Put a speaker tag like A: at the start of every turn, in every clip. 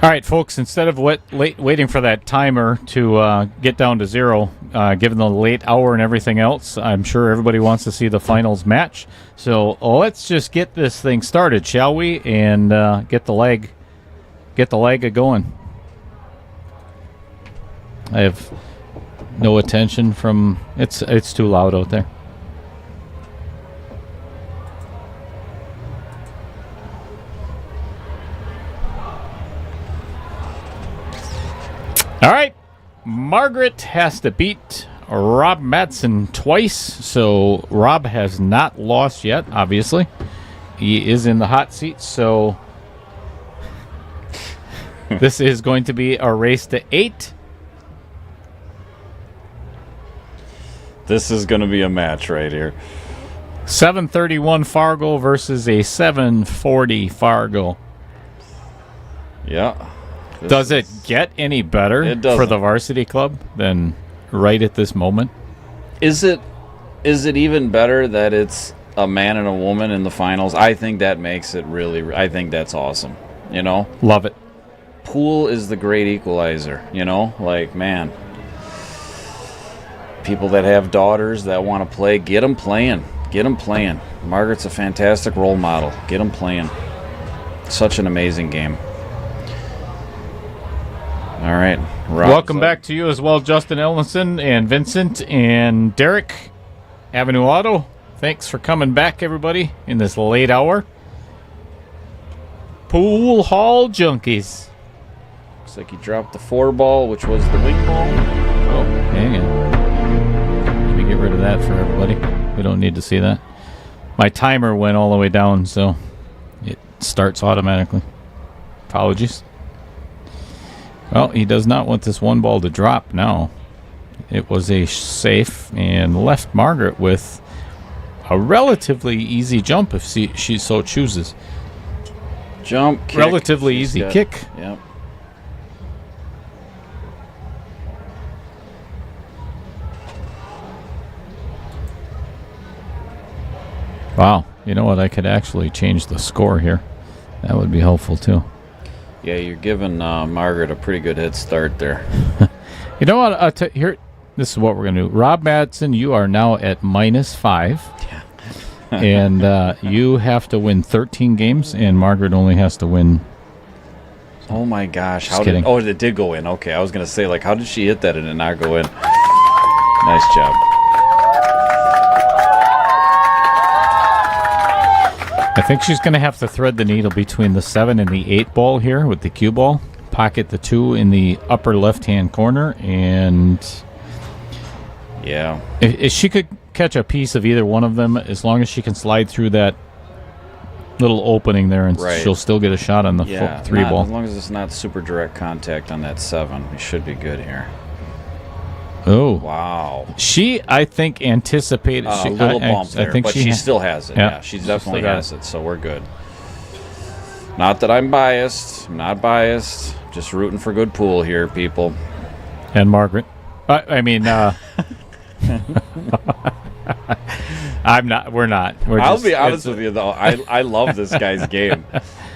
A: All right, folks, instead of waiting for that timer to get down to 0, given the late hour and everything else, I'm sure everybody wants to see the finals match. So let's just get this thing started, shall we? And get the leg going. I have no attention from it's too loud out there. All right, Margaret has to beat Rob Mattson twice, so Rob has not lost yet, obviously. He is in the hot seat, so this is going to be a race to 8.
B: This is going to be a match right here.
A: 731 Fargo versus a 740 Fargo.
B: Yeah.
A: Does it get any better for the varsity club than right at this moment?
B: Is it even better that it's a man and a woman in the finals? I think that makes it really. I think that's awesome. You know,
A: love it.
B: Pool is the great equalizer. You know, like, man, people that have daughters that want to play, get them playing. Get them playing. Margaret's a fantastic role model. Get them playing. Such an amazing game. All right.
A: Welcome back to you as well, Justin Ellison and Vincent and Derek, Avenue Auto. Thanks for coming back, everybody, in this late hour. Pool Hall Junkies.
B: Looks like he dropped the 4 ball, which was the wing ball.
A: Oh, hang on. Let me get rid of that for everybody. We don't need to see that. My timer went all the way down, so it starts automatically. Apologies. Well, he does not want this 1 ball to drop now. It was a safe and left Margaret with a relatively easy jump if she so chooses.
B: Jump, kick.
A: Relatively easy kick.
B: Yep.
A: Wow. You know what? I could actually change the score here. That would be helpful, too.
B: Yeah, you're giving Margaret a pretty good head start there.
A: You know what? Here, this is what we're going to do. Rob Mattson, you are now at -5.
B: Yeah.
A: And you have to win 13 games, and Margaret only has to win.
B: Oh, my gosh.
A: Just kidding.
B: It did go in. Okay, I was going to say, like, how did she hit that and it not go in? Nice job.
A: I think she's going to have to thread the needle between the 7 and the 8 ball here with the cue ball. Pocket the 2 in the upper left-hand corner, and
B: yeah,
A: if she could catch a piece of either one of them, as long as she can slide through that little opening there, and she'll still get a shot on the 3 ball.
B: As long as it's not super direct contact on that 7, we should be good here.
A: Oh.
B: Wow.
A: She, I think, anticipated...
B: a little bump there, but she still has it.
A: Yeah,
B: she definitely has it, so we're good. Not that I'm biased. I'm not biased. Just rooting for good pool here, people.
A: And Margaret. I mean, I'm not. We're not.
B: I'll be honest with you, though. I love this guy's game.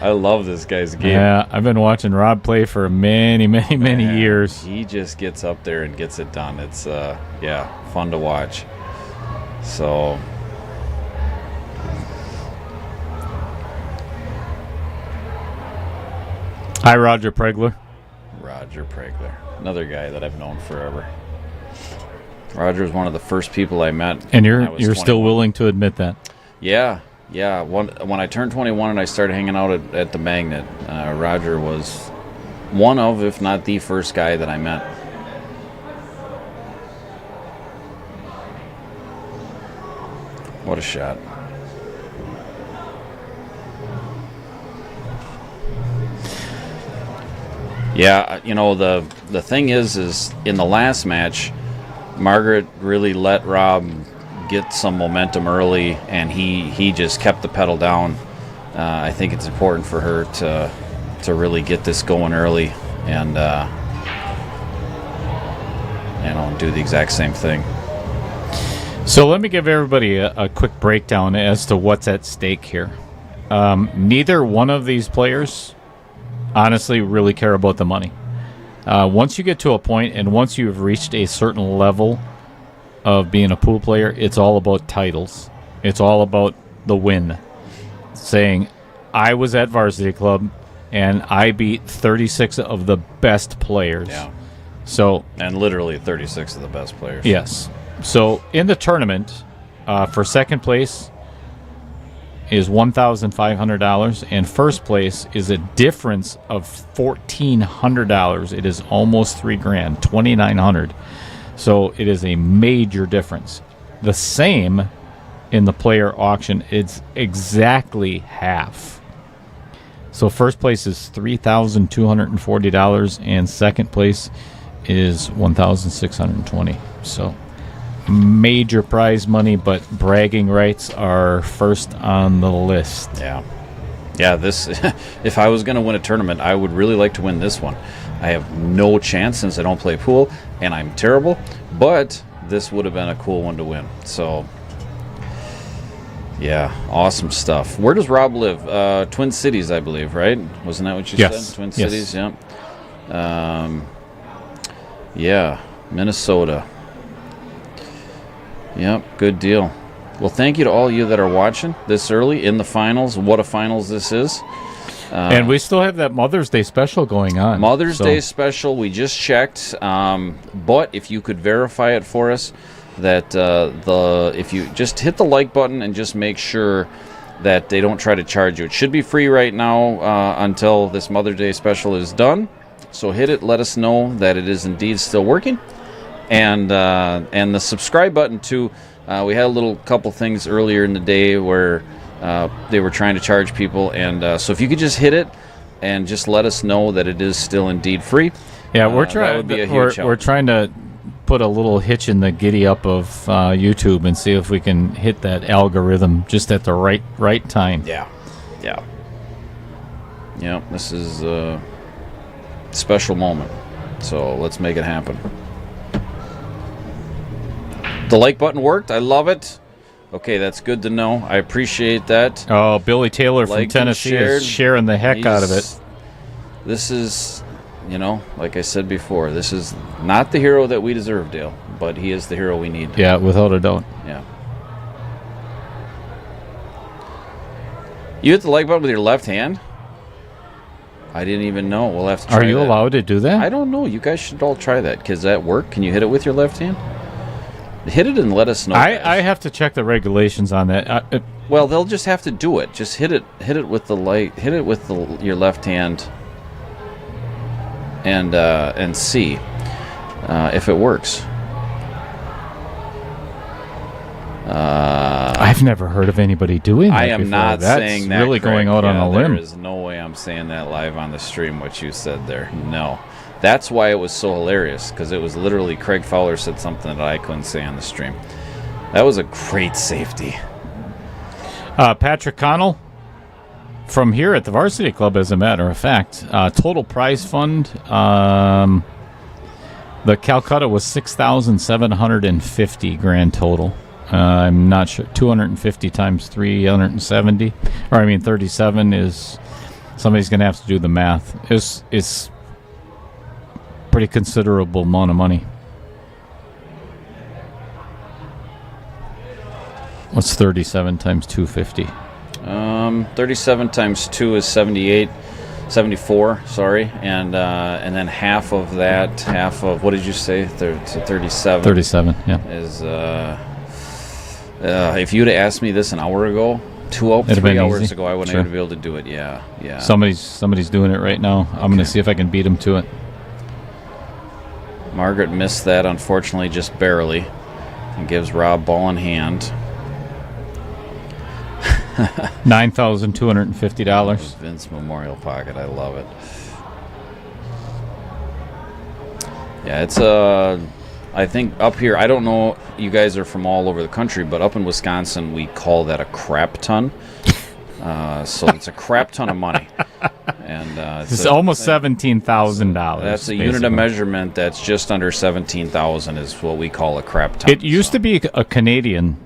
B: I love this guy's game.
A: Yeah, I've been watching Rob play for many years.
B: He just gets up there and gets it done. It's, fun to watch. So...
A: Hi, Roger Pregler.
B: Roger Pregler. Another guy that I've known forever. Roger was one of the first people I met.
A: And you're still willing to admit that?
B: Yeah. When I turned 21 and I started hanging out at the Magnet, Roger was one of, if not the first guy that I met. What a shot. Yeah, the thing is in the last match, Margaret really let Rob get some momentum early, and he just kept the pedal down. I think it's important for her to really get this going early and do the exact same thing.
A: So let me give everybody a quick breakdown as to what's at stake here. Neither one of these players honestly really care about the money. Once you get to a point and once you've reached a certain level of being a pool player, it's all about titles. It's all about the win. Saying, I was at Varsity Club and I beat 36 of the best players.
B: Yeah.
A: So,
B: and literally 36 of the best players.
A: Yes. So in the tournament, for second place is $1,500, and first place is a difference of $1,400. It is almost $3,000, $2,900. So it is a major difference. The same in the player auction. It's exactly half. So first place is $3,240, and second place is $1,620. So major prize money, but bragging rights are first on the list.
B: Yeah, this if I was going to win a tournament, I would really like to win this one. I have no chance since I don't play pool and I'm terrible, but this would have been a cool one to win. So yeah, awesome stuff. Where does Rob live? Twin Cities, I believe, right? Wasn't that what you said? Twin Cities, yeah. Yeah, Minnesota. Yep, good deal. Well, thank you to all you that are watching this early in the finals. What a finals this is.
A: And we still have that Mother's Day special going on.
B: Mother's Day special, we just checked. But if you could verify it for us, that if you just hit the like button and just make sure that they don't try to charge you. It should be free right now until this Mother's Day special is done. So hit it, let us know that it is indeed still working. And the subscribe button too. We had a couple things earlier in the day where they were trying to charge people, and so if you could just hit it and just let us know that it is still indeed free.
A: Yeah, we're trying.
B: That would be a huge help.
A: We're trying to put a little hitch in the giddy up of YouTube and see if we can hit that algorithm just at the right time.
B: Yeah. This is a special moment, so let's make it happen. The like button worked. I love it. Okay, that's good to know. I appreciate that.
A: Oh, Billy Taylor from Tennessee is sharing the heck out of it.
B: This is, like I said before, this is not the hero that we deserve, Dale, but he is the hero we need.
A: Yeah, without a doubt.
B: Yeah. You hit the like button with your left hand? I didn't even know. We'll have to try that.
A: Are you allowed to do that?
B: I don't know. You guys should all try that. Does that work? Can you hit it with your left hand? Hit it and let us know.
A: I have to check the regulations on that.
B: Well, they'll just have to do it. Just hit it with the light. Hit it with your left hand, and see if it works.
A: I've never heard of anybody doing that.
B: I am
A: before.
B: not
A: That's
B: saying that.
A: Really going out on a limb.
B: There is no way I'm saying that live on the stream. What you said there, no. That's why it was so hilarious, because it was literally Craig Fowler said something that I couldn't say on the stream. That was a great safety.
A: Patrick Connell from here at the Varsity Club, as a matter of fact. Total prize fund, the Calcutta was $6,750 grand total. I'm not sure. 250 times 370, 37 is. Somebody's going to have to do the math. It's pretty considerable amount of money. What's 37 times 250?
B: 37 times 2 is 74, sorry. And then half of what did you say? 37.
A: 37, yeah.
B: Is, if you'd have asked me this an hour ago, 3 hours ago, I wouldn't even be able to do it. Yeah.
A: Somebody's doing it right now. I'm going to see if I can beat him to it.
B: Margaret missed that, unfortunately, just barely, and gives Rob ball in hand.
A: $9,250.
B: Vince Memorial Pocket, I love it. Yeah, it's I think up here, I don't know, you guys are from all over the country, but up in Wisconsin, we call that a crap ton. So it's a crap ton of money. And
A: it's almost $17,000.
B: That's a unit of measurement that's just under 17,000 is what we call a crap ton.
A: It used to be a Canadian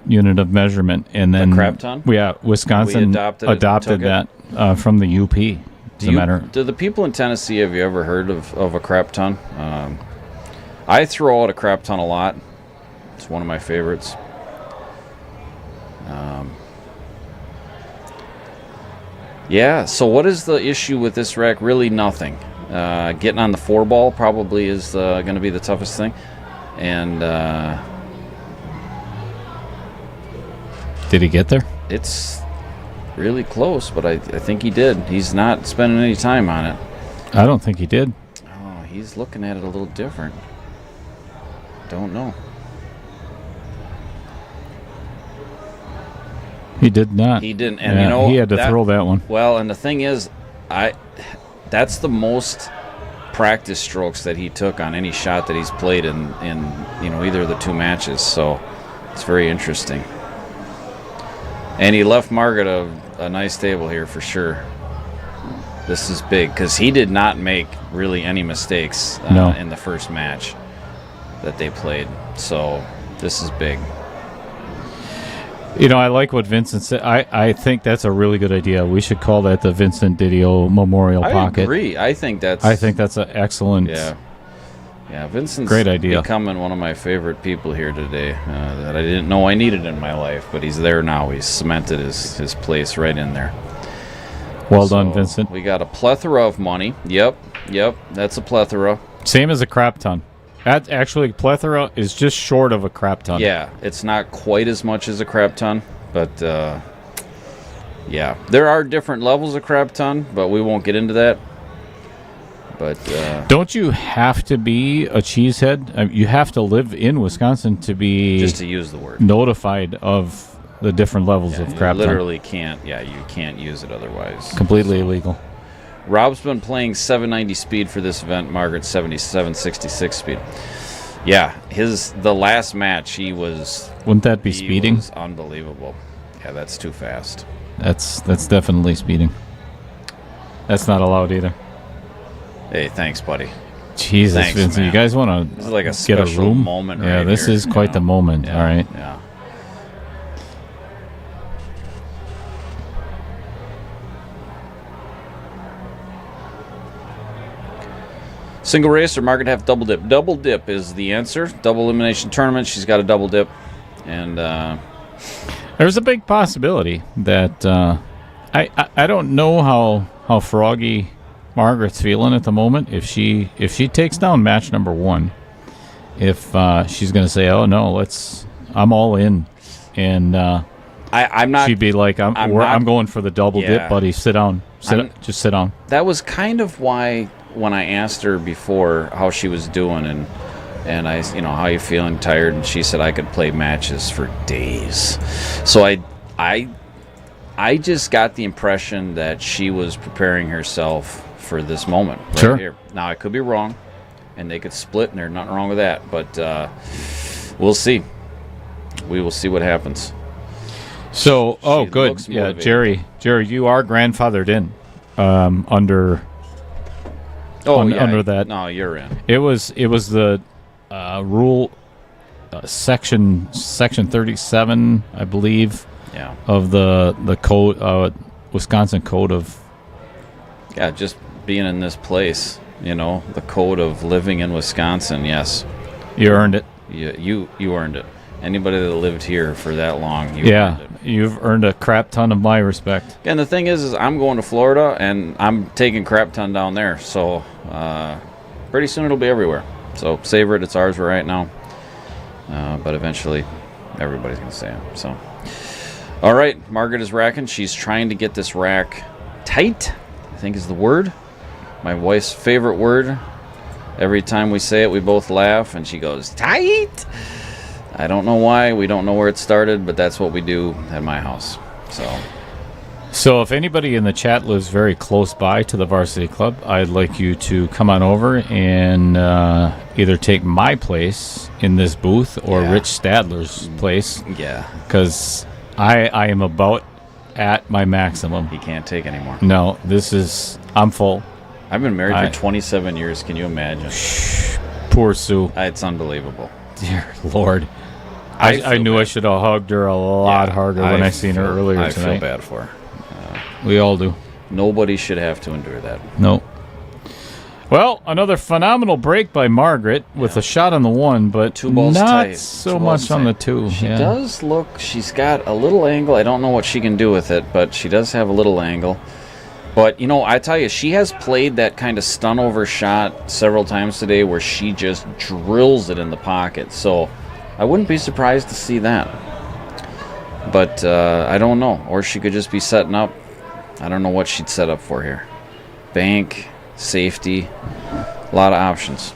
A: unit of measurement, and then
B: a crap ton?
A: Yeah, Wisconsin adopted that from the UP.
B: Do the people in Tennessee, have you ever heard of a crap ton? I throw out a crap ton a lot. It's one of my favorites. Yeah, so what is the issue with this rack? Really nothing. Getting on the 4-ball probably is going to be the toughest thing. And
A: did he get there?
B: It's really close, but I think he did. He's not spending any time on it.
A: I don't think he did.
B: Oh, he's looking at it a little different. Don't know.
A: He did not.
B: He didn't, and
A: he had to throw that one.
B: Well, and the thing is, that's the most practice strokes that he took on any shot that he's played in either of the two matches. So it's very interesting. And he left Margaret a nice table here for sure. This is big because he did not make really any mistakes in the first match that they played. So this is big.
A: I like what Vincent said. I think that's a really good idea. We should call that the Vincent Didio Memorial Pocket.
B: I agree. I think that's an
A: excellent.
B: Yeah, Vincent's
A: great idea.
B: Becoming one of my favorite people here today that I didn't know I needed in my life, but he's there now. He's cemented his place right in there.
A: Well done, Vincent.
B: We got a plethora of money. Yep, that's a plethora.
A: Same as a crap ton. Actually, plethora is just short of a crap ton.
B: Yeah, it's not quite as much as a crap ton, but yeah, there are different levels of crap ton, but we won't get into that. But
A: don't you have to be a cheesehead? You have to live in Wisconsin to be
B: just to use the word
A: notified of the different levels of crap ton.
B: You literally can't. Yeah, you can't use it otherwise.
A: Completely illegal.
B: Rob's been playing 790 speed for this event. Margaret 7766 speed. Yeah, the last match he was.
A: Wouldn't that be speeding?
B: Was unbelievable. Yeah, that's too fast.
A: That's definitely speeding. That's not allowed either.
B: Hey, thanks, buddy.
A: Jesus,
B: thanks,
A: Vincent,
B: man.
A: You guys want to
B: This is like a
A: get
B: special
A: a room?
B: moment.
A: Yeah,
B: right
A: this
B: here,
A: is quite the moment.
B: Yeah,
A: all right.
B: Yeah. Single race or Margaret have double dip? Double dip is the answer. Double elimination tournament. She's got a double dip, and
A: there's a big possibility that I don't know how froggy Margaret's feeling at the moment. If she takes down match number 1, if she's going to say, "Oh no, I'm all in," and
B: I'm not.
A: She'd be like, "I'm going for the double dip, buddy. Sit down. Just sit down."
B: That was kind of why when I asked her before how she was doing and I, how you feeling, tired, and she said I could play matches for days. So I just got the impression that she was preparing herself for this moment right
A: sure.
B: here. Now I could be wrong, and they could split, and there's nothing wrong with that. But we'll see. We will see what happens.
A: So,
B: She
A: good.
B: looks
A: Yeah,
B: motivated.
A: Jerry, you are grandfathered in under. Under that.
B: No, you're in.
A: It was the rule section 37, I believe.
B: Yeah.
A: Of the code, Wisconsin code of.
B: Yeah, just being in this place, the code of living in Wisconsin. Yes.
A: You earned it.
B: You earned it. Anybody that lived here for that long, earned it.
A: You've earned a crap ton of my respect.
B: And the thing is I'm going to Florida, and I'm taking crap ton down there. So pretty soon it'll be everywhere. So savor it. It's ours right now. But eventually everybody's going to say it. So, all right, Margaret is racking. She's trying to get this rack tight, I think is the word. My wife's favorite word. Every time we say it, we both laugh, and she goes, tight! I don't know why. We don't know where it started, but that's what we do at my house. So
A: if anybody in the chat lives very close by to the Varsity Club, I'd like you to come on over and either take my place in this booth or Rich Stadler's place.
B: Yeah.
A: Because I am about at my maximum.
B: He can't take anymore.
A: No, I'm full.
B: I've been married for 27 years. Can you imagine?
A: Poor Sue.
B: It's unbelievable.
A: Dear Lord. I knew I should have hugged her a lot harder when I seen her earlier tonight.
B: I feel bad for her.
A: We all do.
B: Nobody should have to endure that.
A: No. Well, another phenomenal break by Margaret with a shot on the 1, but
B: 2 balls
A: not
B: tight.
A: so
B: 2 balls
A: much on
B: tight.
A: the 2.
B: She does look, she's got a little angle. I don't know what she can do with it, but she does have a little angle. But, I tell you, she has played that kind of stun-over shot several times today where she just drills it in the pocket. So I wouldn't be surprised to see that. But I don't know. Or she could just be setting up. I don't know what she'd set up for here. Bank, safety, a lot of options.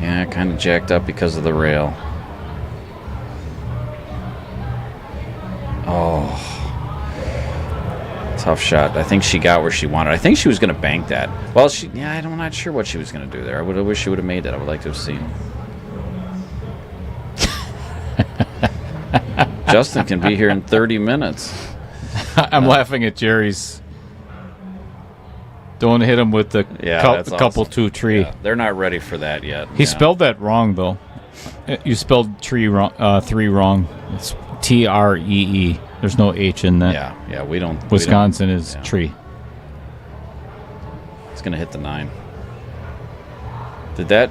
B: Yeah, kind of jacked up because of the rail. Oh, tough shot. I think she got where she wanted. I think she was going to bank that. Well, I'm not sure what she was going to do there. I wish she would have made that. I would like to have seen. Justin can be here in 30 minutes.
A: I'm laughing at Jerry's. Don't hit him with the couple
B: awesome.
A: 2 tree.
B: Yeah, they're not ready for that yet.
A: He spelled that wrong, though. You spelled tree wrong, 3 wrong. It's Tree. There's no H in that.
B: Yeah, we don't.
A: Wisconsin is tree.
B: It's going to hit the 9. Did that?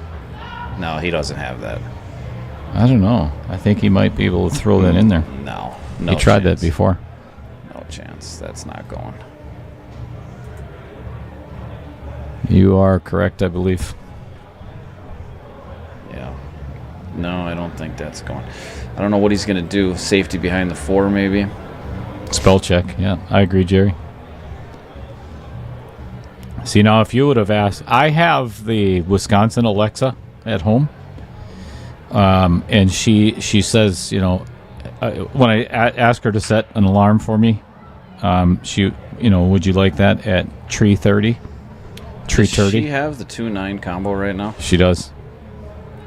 B: No, he doesn't have that.
A: I don't know. I think he might be able to throw that in there.
B: No
A: he tried
B: chance.
A: that before.
B: No chance. That's not going.
A: You are correct, I believe.
B: Yeah. No, I don't think that's going. I don't know what he's going to do. Safety behind the 4, maybe.
A: Spell check. Yeah, I agree, Jerry. See, now, if you would have asked, I have the Wisconsin Alexa at home, and she says, when I ask her to set an alarm for me, she, would you like that at tree 30? Tree 30.
B: Does she have the 2-9 combo right now?
A: She does.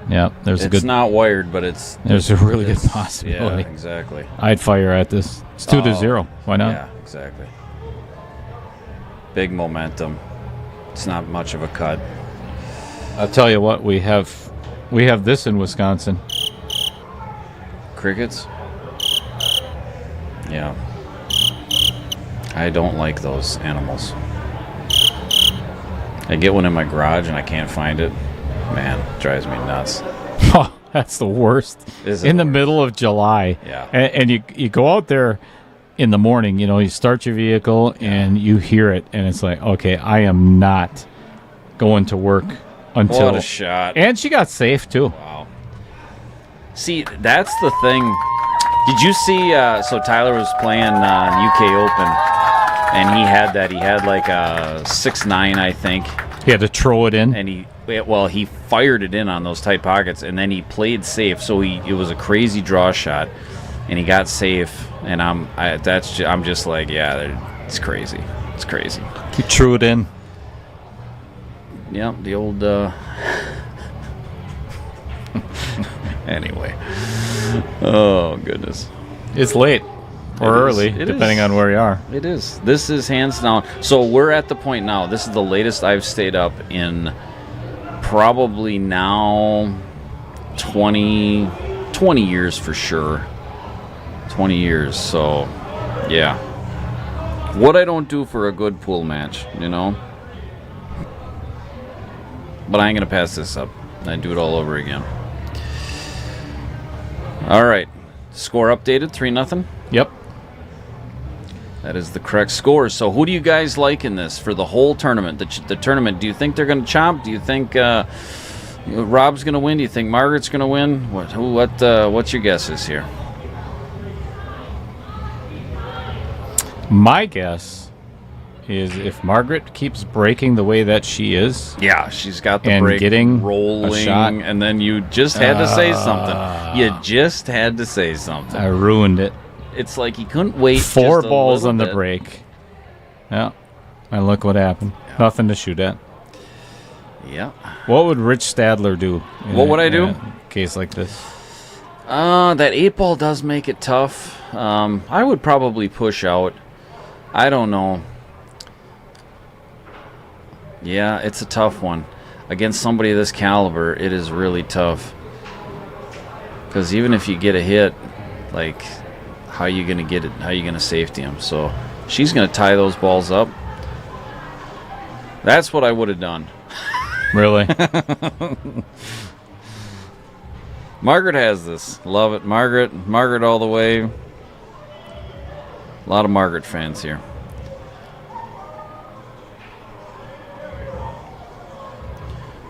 A: Yeah,
B: it's not wired, but
A: there's a really good possibility.
B: Yeah, exactly.
A: I'd fire at this. It's 2-0. Why not?
B: Yeah, exactly. Big momentum. It's not much of a cut.
A: I'll tell you what, we have this in Wisconsin.
B: Crickets? Yeah. I don't like those animals. I get one in my garage and I can't find it. Man, it drives me nuts.
A: Oh, that's the worst. In the middle of July.
B: Yeah.
A: And you go out there in the morning, you start your vehicle and you hear it, and it's like, okay, I am not going to work until...
B: What a shot.
A: And she got safe, too.
B: Wow. See, that's the thing. Did you see, so Tyler was playing UK Open, and he had like a 6-9, I think.
A: He had to throw it in.
B: And he fired it in on those tight pockets, and then he played safe. So it was a crazy draw shot, and he got safe. And I'm just like, yeah, it's crazy. It's crazy.
A: He threw it in.
B: Yep, the old. Anyway. Oh goodness.
A: It's late or early, depending on where you are.
B: It is. This is hands down. So we're at the point now. This is the latest I've stayed up in probably now 20 years for sure. 20 years. So, yeah. What I don't do for a good pool match, But I ain't going to pass this up. I do it all over again. All right. Score updated, 3-0.
A: Yep.
B: That is the correct score. So who do you guys like in this for the whole tournament? The tournament, do you think they're going to chomp? Do you think Rob's going to win? Do you think Margaret's going to win? What's your guesses here?
A: My guess is if Margaret keeps breaking the way that she is.
B: Yeah, she's got the
A: and
B: break
A: getting
B: rolling,
A: a shot.
B: And then you just had to say something. You just had to say something.
A: I ruined it.
B: It's like he couldn't wait.
A: 4
B: just a
A: balls
B: little
A: on the
B: bit.
A: break. Yeah. And look what happened.
B: Yeah.
A: Nothing to shoot at.
B: Yeah.
A: What would Rich Stadler do?
B: What would I do?
A: In a case like this?
B: That 8 ball does make it tough. I would probably push out. I don't know. Yeah, it's a tough one. Against somebody of this caliber, it is really tough. Because even if you get a hit, like, how you gonna get it? How you gonna safety him? So she's gonna tie those balls up. That's what I would have done.
A: Really?
B: Margaret has this. Love it. Margaret all the way. A lot of Margaret fans here.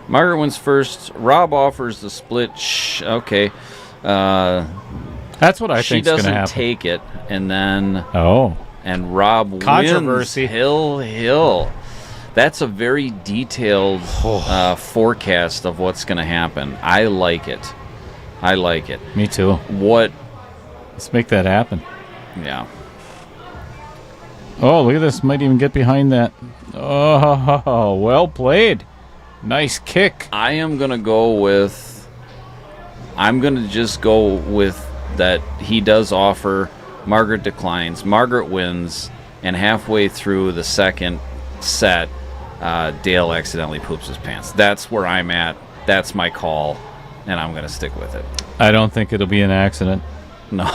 B: Margaret wins first. Rob offers the split. Okay.
A: That's what I
B: She
A: think's going to
B: doesn't
A: happen.
B: take it, and then
A: And
B: Rob
A: Controversy.
B: wins hill. That's a very detailed forecast of what's going to happen. I like it.
A: Me too.
B: What?
A: Let's make that happen.
B: Yeah.
A: Oh, look at this. Might even get behind that. Oh, well played. Nice kick.
B: I'm going to just go with that he does offer. Margaret declines. Margaret wins. And halfway through the second set, Dale accidentally poops his pants. That's where I'm at. That's my call. And I'm going to stick with it.
A: I don't think it'll be an accident.
B: No.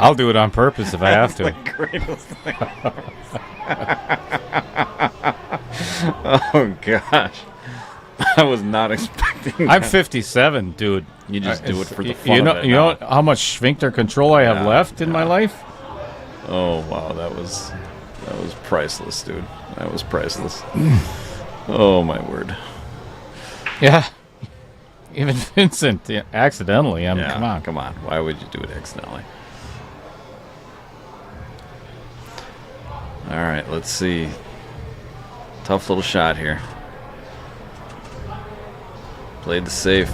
A: I'll do it on purpose if I have to.
B: Greatest thing. Oh, gosh. I was not expecting that.
A: I'm 57, dude.
B: You just do it for the fun of it.
A: You know how much sphincter control I have left in my life?
B: Oh, wow. That was priceless, dude. That was priceless. Oh, my word.
A: Yeah. Even Vincent, accidentally. I mean, come on.
B: Why would you do it accidentally? All right, let's see. Tough little shot here. Played the safe.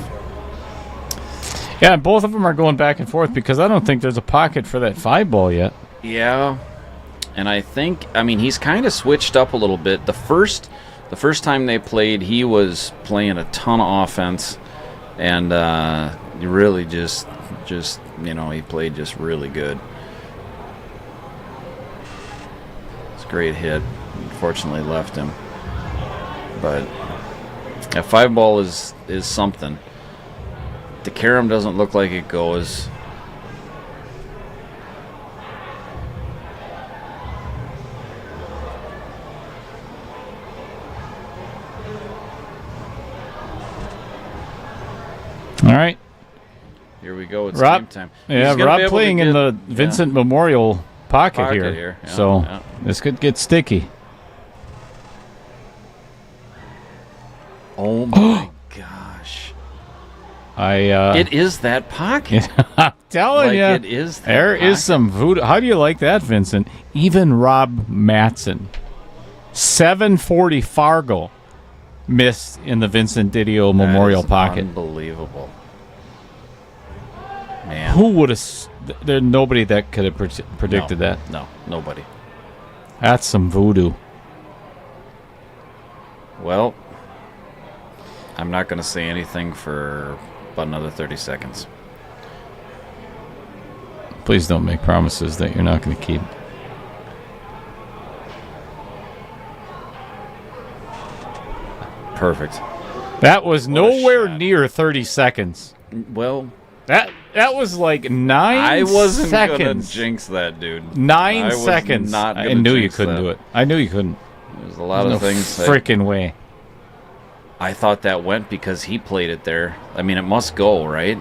A: Yeah, and both of them are going back and forth because I don't think there's a pocket for that 5 ball yet.
B: Yeah. And I mean, he's kind of switched up a little bit. The first time they played, he was playing a ton of offense. And he really just he played just really good. It's a great hit. Unfortunately left him. But that 5 ball is something. The carom doesn't look like it goes.
A: All right.
B: Here we go. It's
A: Rob,
B: game time.
A: Yeah,
B: He's gonna be
A: Rob
B: able
A: playing
B: to
A: in
B: get-
A: the Vincent Memorial pocket here.
B: Yeah,
A: So
B: yeah.
A: this could get sticky.
B: Oh my gosh! It is that pocket.
A: I'm telling
B: Like,
A: you,
B: it is that
A: there is
B: pocket.
A: some voodoo. How do you like that, Vincent? Even Rob Mattson, 740 Fargo, missed in the Vincent Didio Memorial
B: That is
A: pocket.
B: Unbelievable. Man.
A: Who would have? There's nobody that could have predicted that.
B: No, nobody.
A: That's some voodoo.
B: Well, I'm not going to say anything for about another 30 seconds.
A: Please don't make promises that you're not going to keep.
B: Perfect.
A: That was
B: What a
A: nowhere
B: shot.
A: near 30 seconds.
B: Well,
A: That was like 9
B: I wasn't going to
A: seconds.
B: jinx that, dude.
A: 9
B: I was
A: seconds.
B: not
A: I
B: gonna
A: knew you
B: jinx
A: couldn't
B: that.
A: do it. I knew you couldn't.
B: There's a lot
A: No
B: of things.
A: freaking way.
B: I thought that went because he played it there. I mean, it must go, right?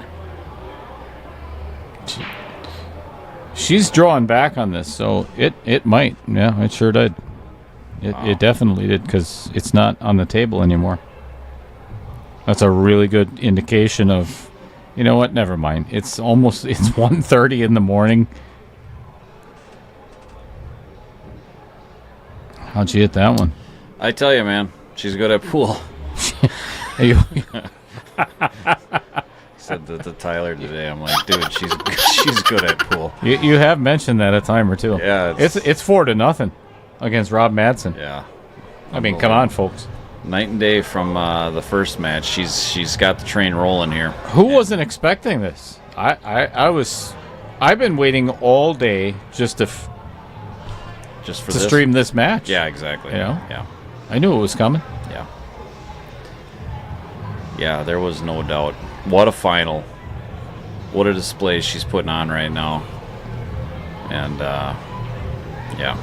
A: She's drawing back on this, so it might. Yeah, it sure did. It definitely did because it's not on the table anymore. That's a really good indication of, you know what? Never mind. It's 1:30 in the morning. How'd you hit that one?
B: I tell you, man, she's good at pool.
A: You-
B: Said that to Tyler today. I'm like, dude, she's good at pool.
A: You have mentioned that a time or two.
B: Yeah,
A: it's 4-0 against Rob Mattson.
B: Yeah.
A: I mean, come on, folks.
B: Night and day from the first match. She's got the train rolling here.
A: Who wasn't expecting this? I've been waiting all day just to
B: Just for
A: to
B: this?
A: stream this match.
B: Yeah, exactly.
A: You know?
B: Yeah.
A: I knew it was coming.
B: Yeah. Yeah, there was no doubt. What a final. What a display she's putting on right now. And, yeah.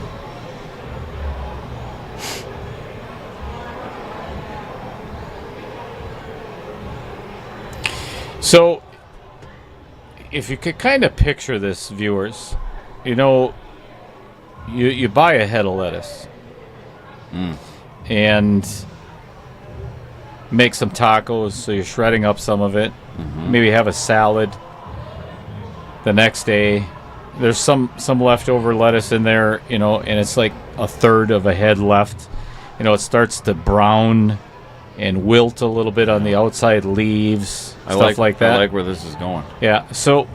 A: So, if you could kind of picture this, viewers, you know, you buy a head of lettuce and make some tacos, so you're shredding up some of it. Maybe have a salad the next day. There's some leftover lettuce in there, you know, and it's like a third of a head left. You know, it starts to brown and wilt a little bit on the outside leaves, stuff like that.
B: I like where this is going.
A: Yeah. So,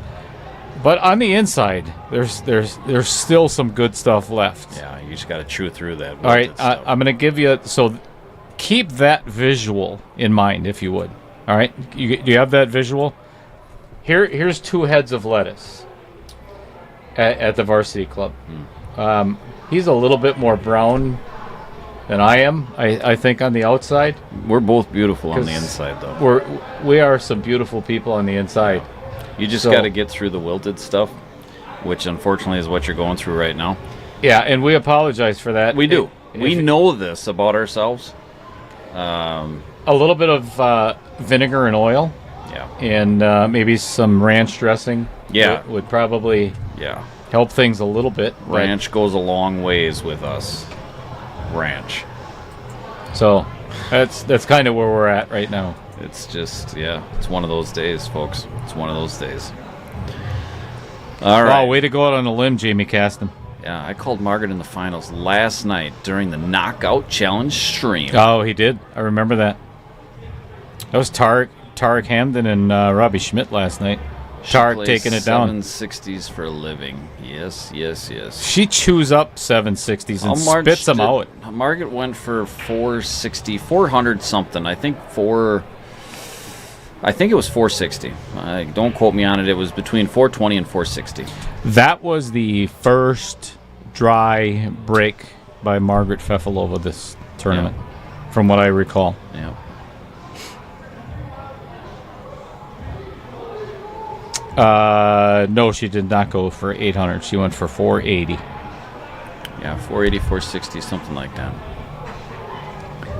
A: but on the inside, there's still some good stuff left.
B: Yeah, you just got to chew through that.
A: All right, I'm going to give you. So, keep that visual in mind, if you would. All right, do you have that visual? Here's 2 heads of lettuce at the varsity club. He's a little bit more brown than I am, I think, on the outside.
B: We're both beautiful on the inside, though.
A: We are some beautiful people on the inside.
B: You just got to get through the wilted stuff, which unfortunately is what you're going through right now.
A: Yeah, and we apologize for that.
B: We do. We know this about ourselves.
A: A little bit of vinegar and oil.
B: Yeah.
A: And maybe some ranch dressing.
B: Yeah.
A: Would probably help things a little bit.
B: Ranch goes a long ways with us. Ranch.
A: So that's kind of where we're at right now.
B: It's just, it's one of those days, folks. It's one of those days. All right.
A: Wow, way to go out on a limb, Jamie Caston.
B: Yeah, I called Margaret in the finals last night during the Knockout Challenge stream.
A: Oh, he did. I remember that. That was Tarek Hamden and Robbie Schmidt last night. Tarek taking it down.
B: 760s for a living. Yes.
A: She chews up 760s and spits them out.
B: Margaret went for 460, 400 something. I think it was 460. Don't quote me on it. It was between 420 and 460.
A: That was the first dry break by Margaret Fefilova this tournament, from what I recall.
B: Yeah.
A: No, she did not go for 800. She went for 480.
B: Yeah, 480, 460, something like that.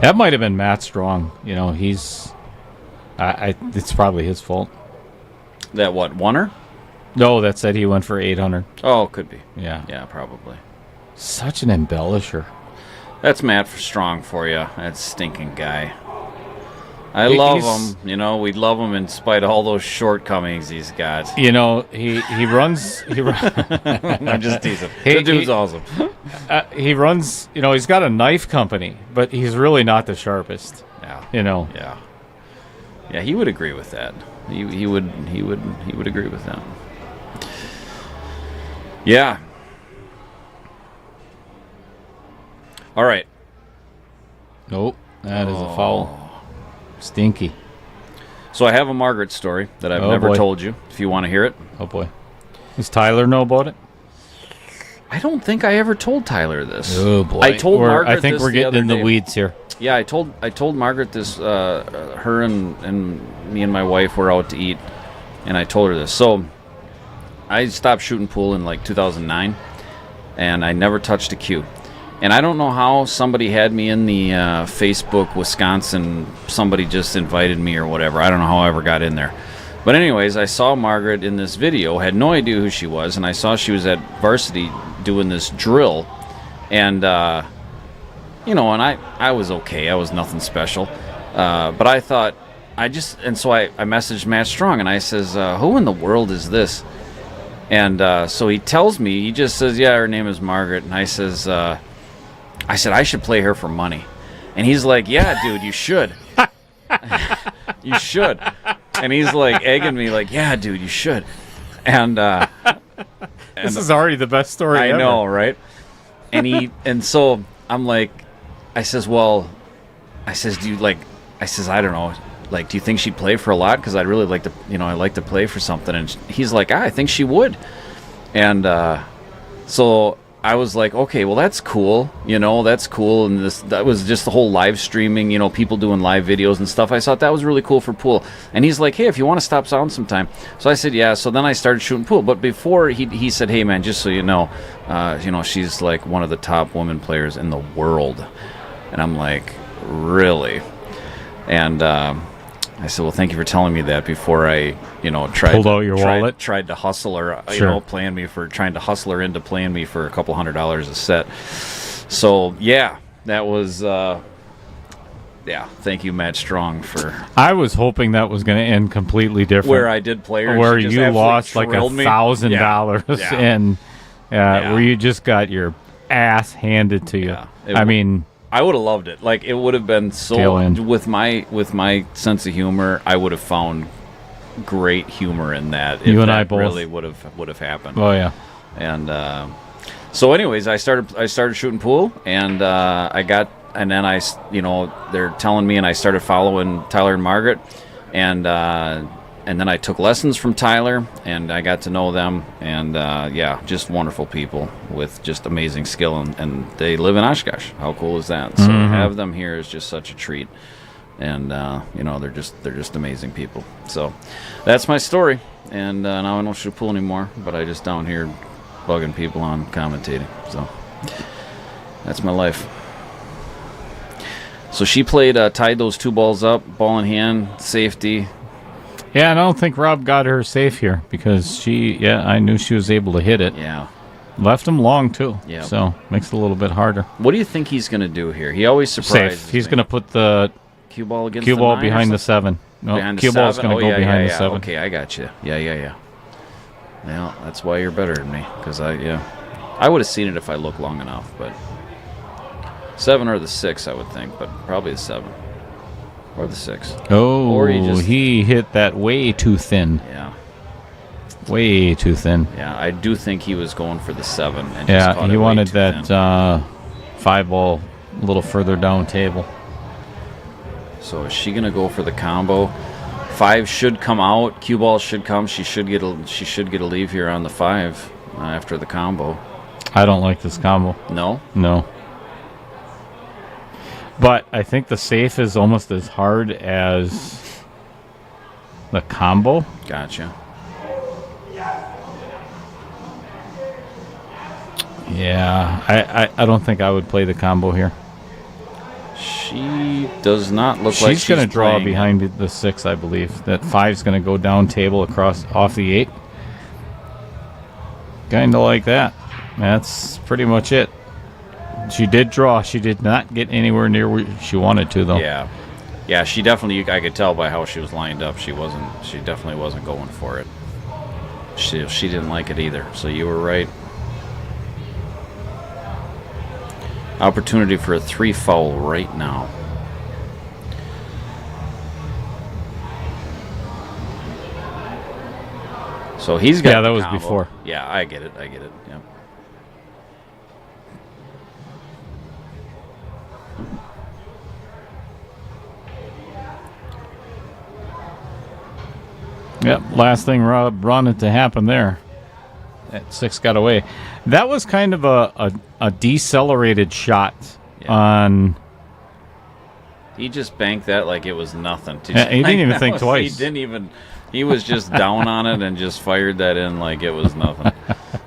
A: That might have been Matt Strong. You know, he's... it's probably his fault.
B: That what, won her?
A: No, that said he went for 800.
B: Oh, could be.
A: Yeah.
B: Yeah, probably.
A: Such an embellisher.
B: That's Matt Strong for you. That stinking guy. I love him. You know, we love him in spite of all those shortcomings he's got.
A: You know, he runs...
B: I'm just teasing. The dude's awesome.
A: He runs... You know, he's got a knife company, but he's really not the sharpest.
B: Yeah.
A: You know.
B: Yeah. Yeah, he would agree with that. He would agree with that. Yeah. All right.
A: Nope. That is a foul. Stinky.
B: So I have a Margaret story that I've never told you, if you want to hear it.
A: Oh, boy. Does Tyler know about it?
B: I don't think I ever told Tyler this.
A: Oh, boy.
B: I told Margaret
A: I think
B: this
A: we're getting in the weeds here.
B: Yeah, I told Margaret this. Her and me and my wife were out to eat, and I told her this. So I stopped shooting pool in like 2009, and I never touched a cue. And I don't know how somebody had me in the Facebook Wisconsin. Somebody just invited me or whatever. I don't know how I ever got in there. But anyways, I saw Margaret in this video. Had no idea who she was, and I saw she was at varsity doing this drill, and you know, and I was okay. I was nothing special. But I thought, so I messaged Matt Strong, and I says, who in the world is this? And so he tells me, he just says, yeah, her name is Margaret. And I said, I should play her for money. And he's like, yeah, dude, you should. You should. And he's like egging me like, yeah, dude, you should. And
A: this is already the best story ever.
B: I know, right? And so I'm like, I says, do you like, I says, I don't know. Like, do you think she'd play for a lot? Because I'd really like to, you know, I like to play for something. And he's like, I think she would. And so I was like, okay, well, that's cool. That's cool. And that was just the whole live streaming, people doing live videos and stuff. I thought that was really cool for pool. And he's like, hey, if you want to stop sound sometime. So I said, yeah. So then I started shooting pool. But before he said, hey, man, just so you know, she's like one of the top women players in the world. And I'm like, really? And I said, well, thank you for telling me that before I,
A: wallet,
B: tried to hustle her,
A: Sure.
B: trying to hustle her into playing me for a couple $100 a set. So yeah, that was, thank you, Matt Strong, for.
A: I was hoping that was going to end completely different.
B: Where I did play her,
A: where
B: she just
A: you
B: absolutely
A: lost like
B: drilled me.
A: $1,000
B: Yeah.
A: and
B: Yeah.
A: where you just got your ass handed to you.
B: Yeah.
A: I mean,
B: I would have loved it. Like, it would have been
A: Tail end.
B: with my sense of humor. I would have found great humor in that. If
A: You and
B: that
A: I both.
B: really would have happened.
A: oh yeah.
B: And so, anyways, I started shooting pool, and they're telling me, and I started following Tyler and Margaret, and then I took lessons from Tyler, and I got to know them, and just wonderful people with just amazing skill, and they live in Oshkosh. How cool is that? So to have them here is just such a treat, and they're just amazing people. So that's my story, and now I don't shoot pool anymore, but I just down here bugging people on commentating. So that's my life. So she tied those two balls up, ball in hand, safety.
A: Yeah, and I don't think Rob got her safe here because I knew she was able to hit it.
B: Yeah.
A: Left him long, too.
B: Yeah.
A: So makes it a little bit harder.
B: What do you think he's going to do here? He always surprises
A: Safe. He's
B: me.
A: going to put the
B: Cue ball against
A: cue
B: the
A: ball
B: nine or
A: behind the
B: something?
A: 7. No,
B: Behind the
A: cue ball's
B: seven?
A: going to go behind the 7.
B: Okay, I got you. Yeah. Well, that's why you're better than me, because I would have seen it if I looked long enough, but 7 or the 6, I would think, but probably the 7 or the 6.
A: Oh,
B: Or he
A: hit that way too thin.
B: Yeah.
A: Way too thin.
B: Yeah, I do think he was going for the 7. And just
A: Yeah,
B: caught
A: he
B: it way
A: wanted
B: too
A: that
B: thin.
A: 5 ball a little further down table.
B: So is she gonna go for the combo? 5 should come out. Cue ball should come. She should get a leave here on the 5 after the combo.
A: I don't like this combo.
B: No.
A: No. But I think the safe is almost as hard as the combo.
B: Gotcha.
A: Yeah, I don't think I would play the combo here.
B: She does not look like
A: She's going to draw
B: playing
A: behind the 6, I believe. That 5's going to go down table off the 8. Kind of like that. That's pretty much it. She did draw. She did not get anywhere near where she wanted to, though.
B: Yeah. She definitely. I could tell by how she was lined up. She definitely wasn't going for it. She didn't like it either. So you were right. Opportunity for a 3 foul right now. So he's got.
A: Yeah, that
B: the
A: was
B: combo.
A: before.
B: Yeah, I get it. Yep.
A: Yep, last thing Rob wanted to happen there. That 6 got away. That was kind of a decelerated shot on.
B: He just banked that like it was nothing.
A: He didn't even think twice.
B: He didn't even. He was just down on it and just fired that in like it was nothing.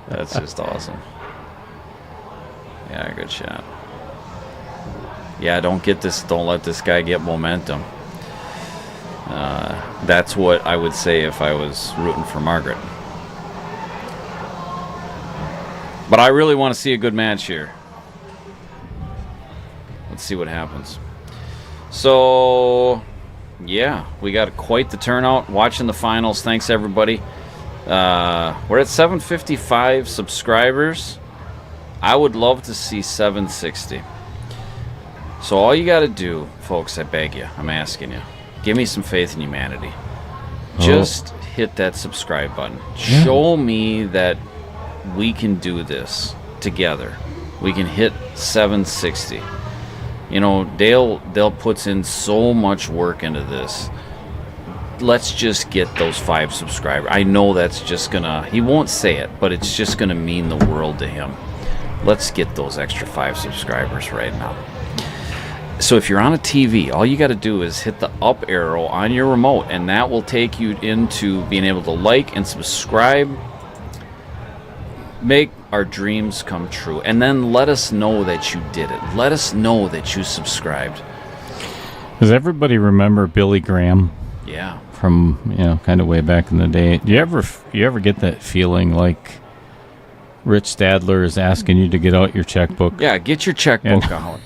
B: That's just awesome. Yeah, good shot. Yeah, don't let this guy get momentum. That's what I would say if I was rooting for Margaret. But I really want to see a good match here. Let's see what happens. So, yeah, we got quite the turnout watching the finals. Thanks, everybody. We're at 755 subscribers. I would love to see 760. So all you got to do, folks, I beg you, I'm asking you, give me some faith in humanity. Just hit that subscribe button.
A: Yeah.
B: Show me that we can do this together. We can hit 760. You know, Dale puts in so much work into this. Let's just get those 5 subscribers. I know that's just gonna, he won't say it, but it's just gonna mean the world to him. let's get those extra 5 subscribers right now. So if you're on a TV, all you got to do is hit the up arrow on your remote, and that will take you into being able to like and subscribe. Make our dreams come true. And then let us know that you did it. Let us know that you subscribed.
A: Does everybody remember Billy Graham?
B: Yeah.
A: From, kind of way back in the day. Do you ever get that feeling like Rich Stadler is asking you to get out your checkbook?
B: Yeah, get your checkbook out.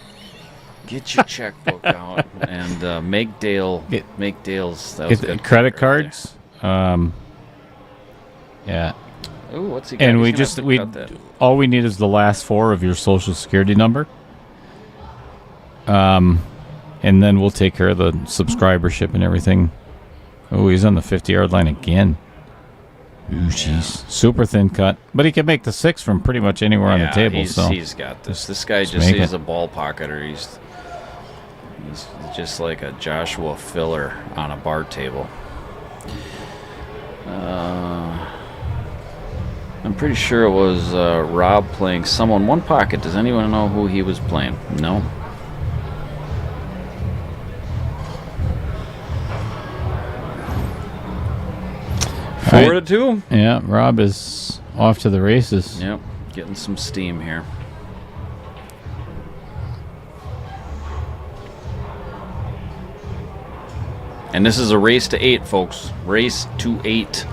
B: Get your checkbook out and make Dale's. That was good
A: credit cards. Yeah.
B: Ooh, what's he got?
A: And
B: He's
A: we
B: cut that.
A: all we need is the last 4 of your social security number. And then we'll take care of the subscribership and everything. Oh, he's on the 50-yard line again. Ooh, jeez. Super thin cut. But he can make the 6 from pretty much anywhere on the table.
B: He's got this. This guy just is a ball pocketer. He's just like a Joshua Filler on a bar table. I'm pretty sure it was Rob playing someone one pocket. Does anyone know who he was playing? No.
A: Right.
B: 4-2.
A: Yeah, Rob is off to the races.
B: Yep, getting some steam here. And this is a race to 8, folks. Race to 8.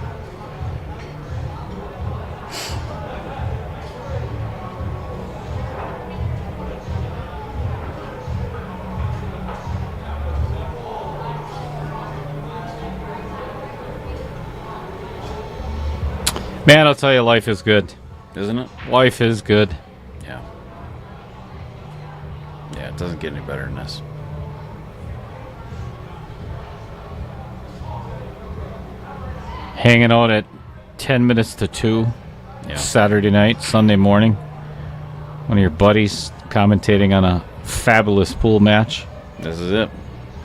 A: Man, I'll tell you, life is good.
B: Isn't it?
A: Life is good.
B: Yeah. Yeah, it doesn't get any better than this.
A: Hanging out at 10 minutes to 2 Saturday night, Sunday morning. One of your buddies commentating on a fabulous pool match.
B: This is it.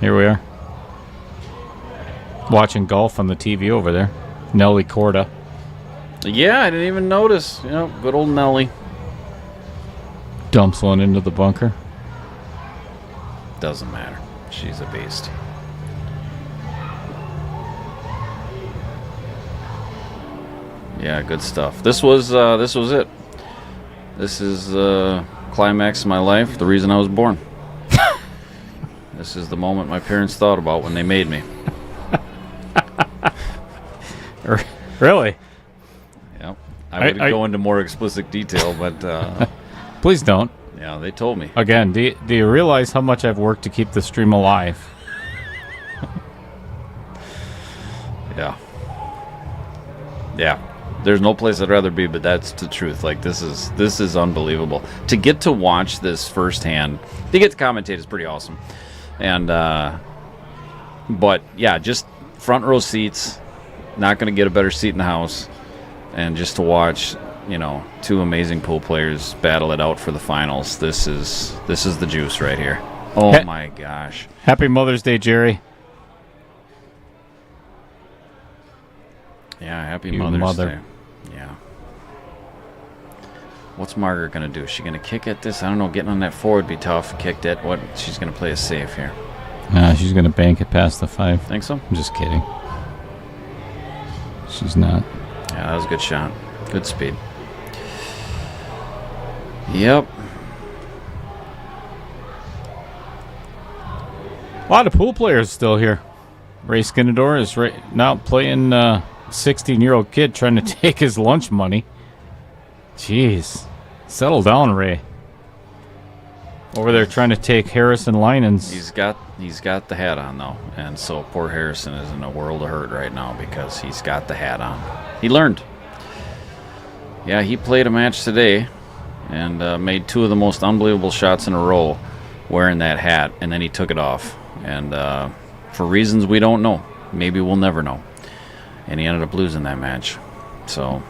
A: Here we are. Watching golf on the TV over there. Nelly Corda.
B: Yeah, I didn't even notice. Good old Nelly.
A: Dumps one into the bunker.
B: Doesn't matter. She's a beast. Yeah, good stuff. This was it. This is climax of my life. The reason I was born. This is the moment my parents thought about when they made me.
A: Really?
B: Yep. I would go into more explicit detail, but
A: please don't.
B: Yeah, they told me.
A: Again, do you realize how much I've worked to keep the stream alive?
B: Yeah. Yeah. There's no place I'd rather be, but that's the truth. Like, this is unbelievable. To get to watch this firsthand, to get to commentate is pretty awesome. And but yeah, just front row seats. Not going to get a better seat in the house. And just to watch, 2 amazing pool players battle it out for the finals. This is the juice right here. Oh my gosh.
A: Happy Mother's Day, Jerry.
B: Yeah, happy
A: You
B: Mother's
A: mother.
B: Day. Yeah. What's Margaret going to do? Is she going to kick at this? I don't know. Getting on that 4 would be tough. Kicked it. What? She's going to play it safe here.
A: She's going to bank it past the 5.
B: Think so?
A: I'm just kidding. She's not.
B: Yeah, that was a good shot. Good speed. Yep.
A: A lot of pool players still here. Ray Skinador is now playing 16-year-old kid trying to take his lunch money. Jeez. Settle down, Ray. Over there trying to take Harrison Linen's.
B: He's got the hat on, though. And so poor Harrison is in a world of hurt right now because he's got the hat on. He learned. Yeah, he played a match today and made 2 of the most unbelievable shots in a row wearing that hat, and then he took it off. And for reasons we don't know, maybe we'll never know. And he ended up losing that match. So...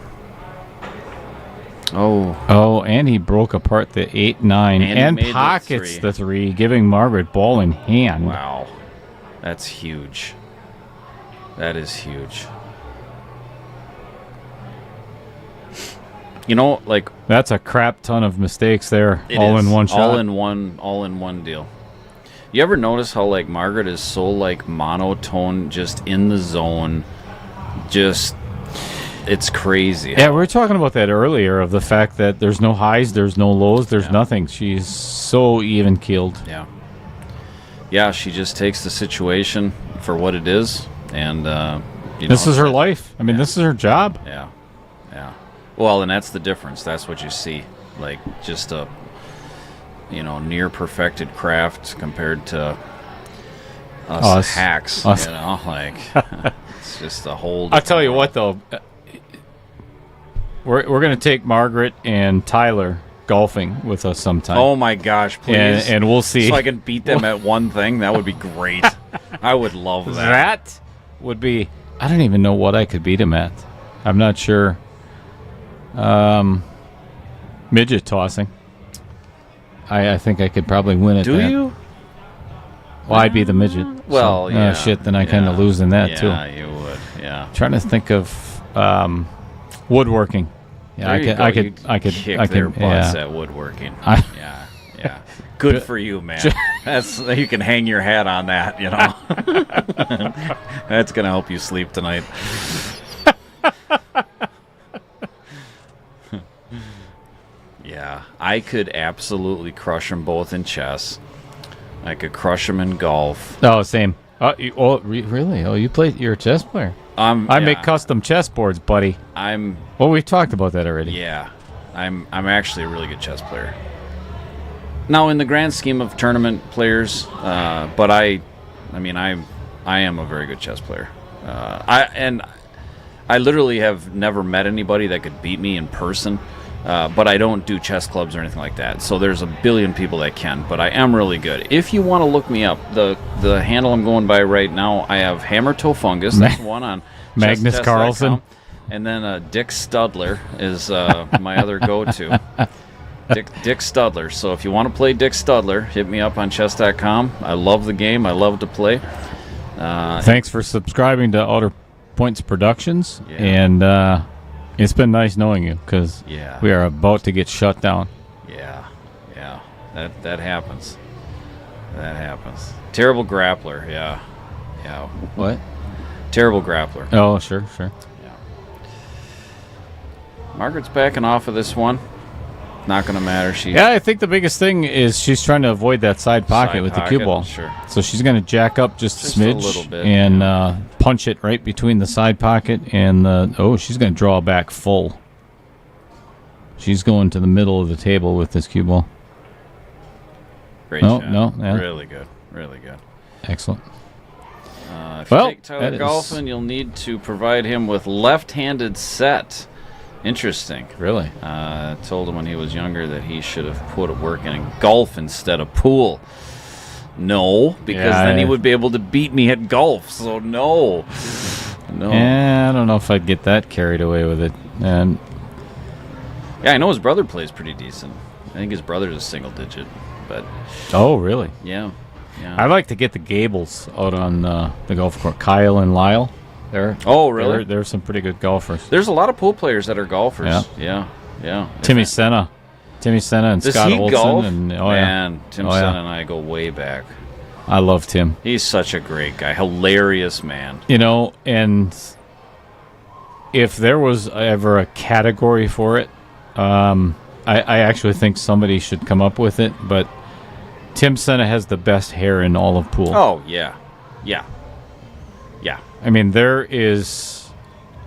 A: Oh, and he broke apart the 8-9 and pockets the 3, giving Margaret ball in hand.
B: Wow. That's huge. That is huge. You know, like
A: That's a crap ton of mistakes there,
B: it
A: all
B: is.
A: in one shot.
B: All in one deal. You ever notice how like Margaret is so like monotone, just in the zone, just it's crazy.
A: Yeah, we were talking about that earlier, of the fact that there's no highs, there's no lows, there's nothing. She's so even keeled.
B: Yeah. Yeah, she just takes the situation for what it is, and
A: This is her life. I mean, this is her job.
B: Yeah, yeah. Well, and that's the difference. That's what you see, like just a near perfected craft compared to us hacks.
A: Us.
B: You know, like it's just a whole.
A: I'll tell you what, though. We're going to take Margaret and Tyler golfing with us sometime.
B: Oh my gosh, please!
A: And we'll see.
B: So I can beat them at one thing. That would be great. I would love that.
A: That would be. I don't even know what I could beat him at. I'm not sure. Midget tossing. I think I could probably win at that.
B: Do you?
A: Well, I'd be the midget.
B: Well,
A: so,
B: yeah.
A: Shit, then I kind of lose in that, too.
B: Yeah, you would. Yeah.
A: Trying to think of woodworking. Yeah, I could
B: kick their butts at woodworking. Yeah. Good for you, man. That's you can hang your hat on that. You know, that's gonna help you sleep tonight. Yeah, I could absolutely crush them both in chess. I could crush them in golf.
A: Oh, same. Really? Oh, you're a chess player. I make custom chessboards, buddy. Well, we've talked about that already.
B: Yeah, I'm actually a really good chess player. Now, in the grand scheme of tournament players, but I am a very good chess player. I literally have never met anybody that could beat me in person. But I don't do chess clubs or anything like that. So there's a billion people that can, but I am really good. If you want to look me up, the handle I'm going by right now, I have Hammer Toe Fungus. That's one on
A: Magnus Carlsen.
B: And then Dick Studler is my other go-to. Dick Studler. So if you want to play Dick Studler, hit me up on chess.com. I love the game. I love to play.
A: Thanks for subscribing to Outer Points Productions.
B: Yeah.
A: And it's been nice knowing you, because we are about to get shut down.
B: Yeah. That happens. Terrible grappler. Yeah.
A: What?
B: Terrible grappler.
A: Oh, sure.
B: Yeah. Margaret's backing off of this one. Not going to matter.
A: I think the biggest thing is she's trying to avoid that side pocket with the cue ball.
B: Sure.
A: So she's going to jack up just a smidge,
B: a little bit,
A: and punch it right between the side pocket and she's going to draw back full. She's going to the middle of the table with this cue ball.
B: Great shot.
A: Yeah.
B: Really good.
A: Excellent.
B: If you take Tyler golfing, you'll need to provide him with left-handed set. Interesting.
A: Really?
B: Told him when he was younger that he should have put work in golf instead of pool. No, because then he would be able to beat me at golf. So no.
A: Yeah, I don't know if I'd get that carried away with it. And
B: yeah, I know his brother plays pretty decent. I think his brother's a single digit, but
A: oh, really?
B: Yeah.
A: I like to get the Gables out on the golf course. Kyle and Lyle.
B: Really?
A: They're some pretty good golfers.
B: There's a lot of pool players that are golfers. Yeah.
A: Timmy Senna and
B: Does
A: Scott
B: he
A: Olson.
B: golf?
A: And,
B: Man, Tim Senna and I go way back.
A: I love Tim.
B: He's such a great guy. Hilarious man.
A: And if there was ever a category for it, I actually think somebody should come up with it, but Tim Senna has the best hair in all of pool.
B: Oh, yeah.
A: I mean, there is...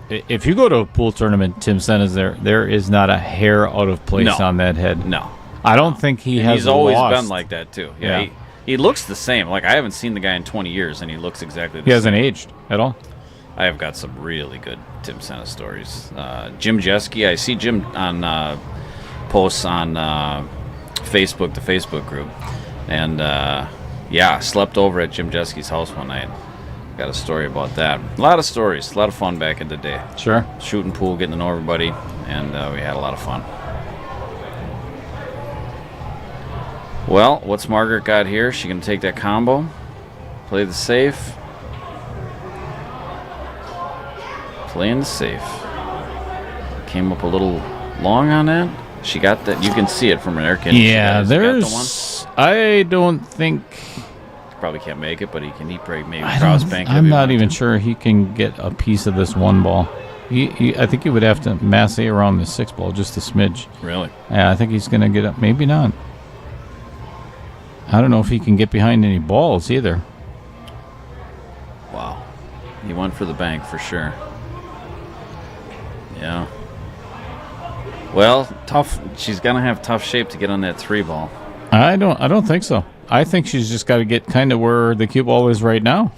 A: If you go to a pool tournament, Tim Senna's there. There is not a hair out of place on that head.
B: No.
A: I don't think he's
B: always
A: lost.
B: been like that, too. Yeah. He looks the same. Like, I haven't seen the guy in 20 years, and he looks exactly the same.
A: He hasn't aged at all.
B: I have got some really good Tim Senna stories. Jim Jeske, I see Jim on posts on Facebook, the Facebook group. And, slept over at Jim Jeske's house one night. Got a story about that. A lot of stories. A lot of fun back in the day.
A: Sure.
B: Shooting pool, getting to know everybody, and we had a lot of fun. Well, what's Margaret got here? She going to take that combo, play the safe. Playing the safe. Came up a little long on that? She got that. You can see it from an air conditioner.
A: Yeah,
B: there's.
A: I don't think.
B: Probably can't make it, but he can. He probably maybe
A: I
B: cross
A: don't-
B: bank.
A: I'm not even sure he can get a piece of this 1 ball. I think he would have to masse around the 6 ball just a smidge.
B: Really?
A: Yeah, I think he's going to get up. Maybe not. I don't know if he can get behind any balls either.
B: Wow. He went for the bank for sure. Yeah. Well, tough. She's gonna have tough shape to get on that 3 ball.
A: I don't think so. I think she's just got to get kind of where the cue ball is right now.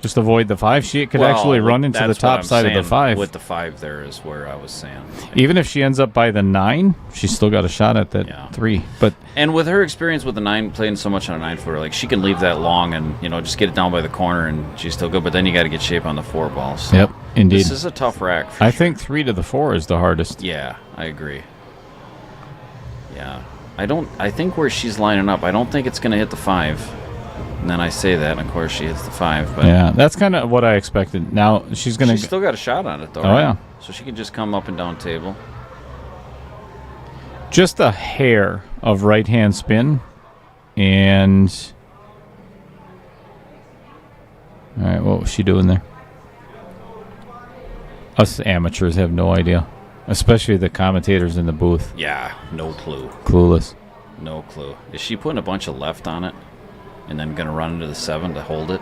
A: Just avoid the 5. She could actually run into the
B: that's
A: top
B: what I'm
A: side of the
B: saying
A: 5.
B: With the 5 there is where I was saying.
A: Even if she ends up by the 9, she's still got a shot at that 3. But
B: And with her experience with the 9, playing so much on a 9-footer, like she can leave that long and just get it down by the corner and she's still good. But then you got to get shape on the 4 balls. So
A: yep, indeed.
B: This is a tough rack.
A: I think 3 to the 4 is the hardest.
B: Yeah, I agree. Yeah, I think where she's lining up, I don't think it's going to hit the 5. And then I say that, and of course she hits the 5. But
A: Yeah, that's kind of what I expected. Now she's going to.
B: she's still got a shot on it, though.
A: Oh,
B: right?
A: yeah.
B: So she can just come up and down table.
A: Just a hair of right hand spin. And. All right, what was she doing there? Us amateurs have no idea. Especially the commentators in the booth.
B: Yeah, no clue.
A: Clueless.
B: No clue. Is she putting a bunch of left on it? And then going to run into the 7 to hold it?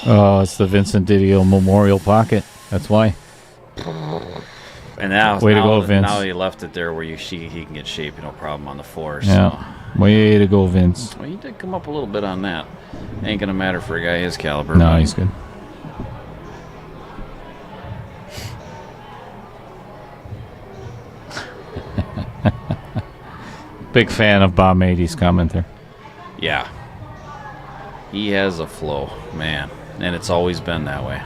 A: Oh, it's the Vincent Didio Memorial Pocket. That's why.
B: And now,
A: Way to go, Vince.
B: Now he left it there where he can get shape, no problem on the 4.
A: Yeah. Way to go, Vince.
B: So. Well, he did come up a little bit on that. Ain't going to matter for a guy his caliber.
A: No, he's good. Big fan of Bob Mady's comment there.
B: Yeah. He has a flow, man. And it's always been that way.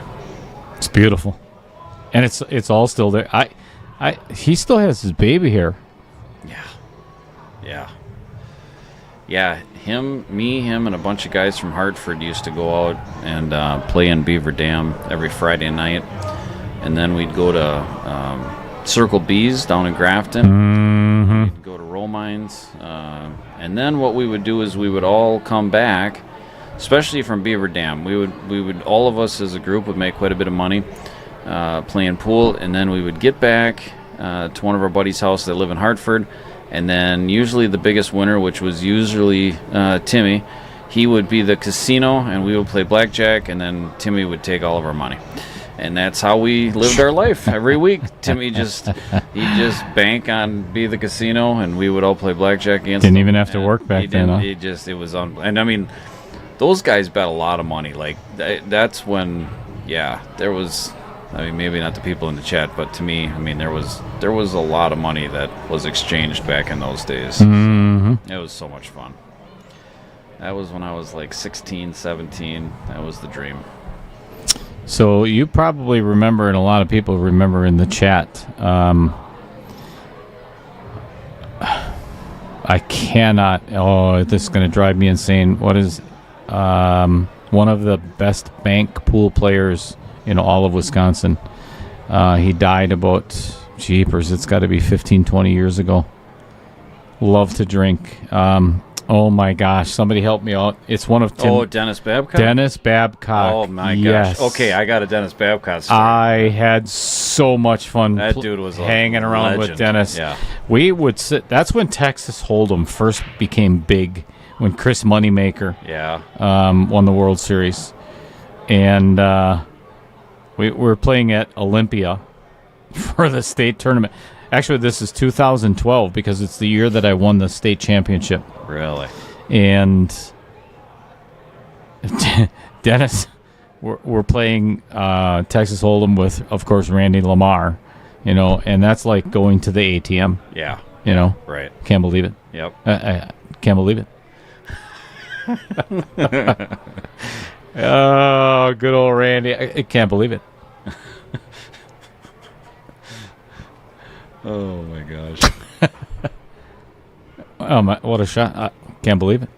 A: It's beautiful. And it's all still there. He still has his baby hair.
B: Yeah. Yeah. Yeah, him, and a bunch of guys from Hartford used to go out and play in Beaver Dam every Friday night. And then we'd go to Circle B's down in Grafton.
A: Mm-hmm.
B: We'd go to Roll Mines. And then what we would do is we would all come back, especially from Beaver Dam. We would all of us as a group would make quite a bit of money playing pool. And then we would get back to one of our buddies' house that live in Hartford. And then usually the biggest winner, which was usually Timmy, he would be the casino, and we would play blackjack, and then Timmy would take all of our money. And that's how we lived our life every week. Timmy he'd just bank on be the casino, and we would all play blackjack against
A: Didn't
B: him.
A: even have to work back then, huh?
B: It was on. And I mean, those guys bet a lot of money. Like that's when, yeah, there was. I mean, maybe not the people in the chat, but to me, I mean, there was a lot of money that was exchanged back in those days.
A: Mm-hmm.
B: It was so much fun. That was when I was like 16, 17. That was the dream.
A: So you probably remember, and a lot of people remember in the chat, I cannot, this is going to drive me insane. What is one of the best bank pool players in all of Wisconsin? He died about, jeepers, it's got to be 15, 20 years ago. Love to drink. Oh my gosh, somebody help me out. It's one of Tim.
B: Dennis Babcock?
A: Dennis Babcock.
B: Oh my
A: yes.
B: gosh. Okay, I got a Dennis Babcock story.
A: I had so much fun
B: That dude was a
A: hanging around with
B: legend.
A: Dennis.
B: Yeah.
A: We would sit. That's when Texas Hold'em first became big, when Chris Moneymaker
B: Yeah.
A: won the World Series. And we were playing at Olympia for the state tournament. Actually, this is 2012 because it's the year that I won the state championship.
B: Really?
A: And Dennis, we're playing Texas Hold'em with, of course, Randy Lamar, and that's like going to the ATM,
B: Yeah. Right.
A: Can't believe it.
B: Yep.
A: I can't believe it. Oh, good old Randy. I can't believe it.
B: Oh my gosh.
A: Oh, my, what a shot. I can't believe it.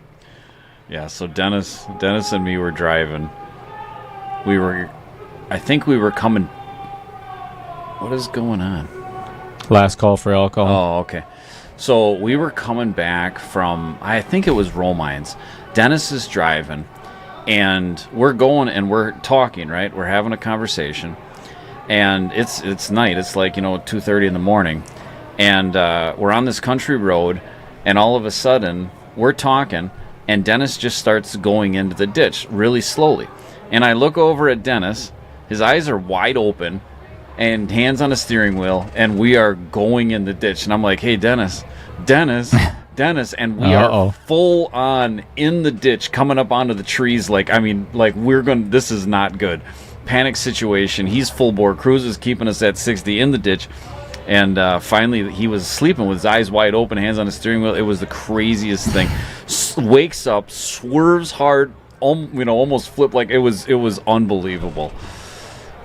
B: Yeah, so Dennis and me were driving. We were I think we were coming. What is going on?
A: Last call for alcohol.
B: Oh, okay. So we were coming back from, I think it was Romines. Dennis is driving, and we're going and we're talking, right? We're having a conversation, and it's night. It's like, 2:30 in the morning, and we're on this country road, and all of a sudden we're talking, and Dennis just starts going into the ditch really slowly. And I look over at Dennis. His eyes are wide open, and hands on the steering wheel, and we are going in the ditch. And I'm like, hey, Dennis, and we are full on in the ditch, coming up onto the trees. This is not good. Panic situation. He's full bore. Cruz is keeping us at 60 in the ditch. And finally, he was sleeping with his eyes wide open, hands on the steering wheel. It was the craziest thing. Wakes up, swerves hard, almost flipped. Like, it was unbelievable.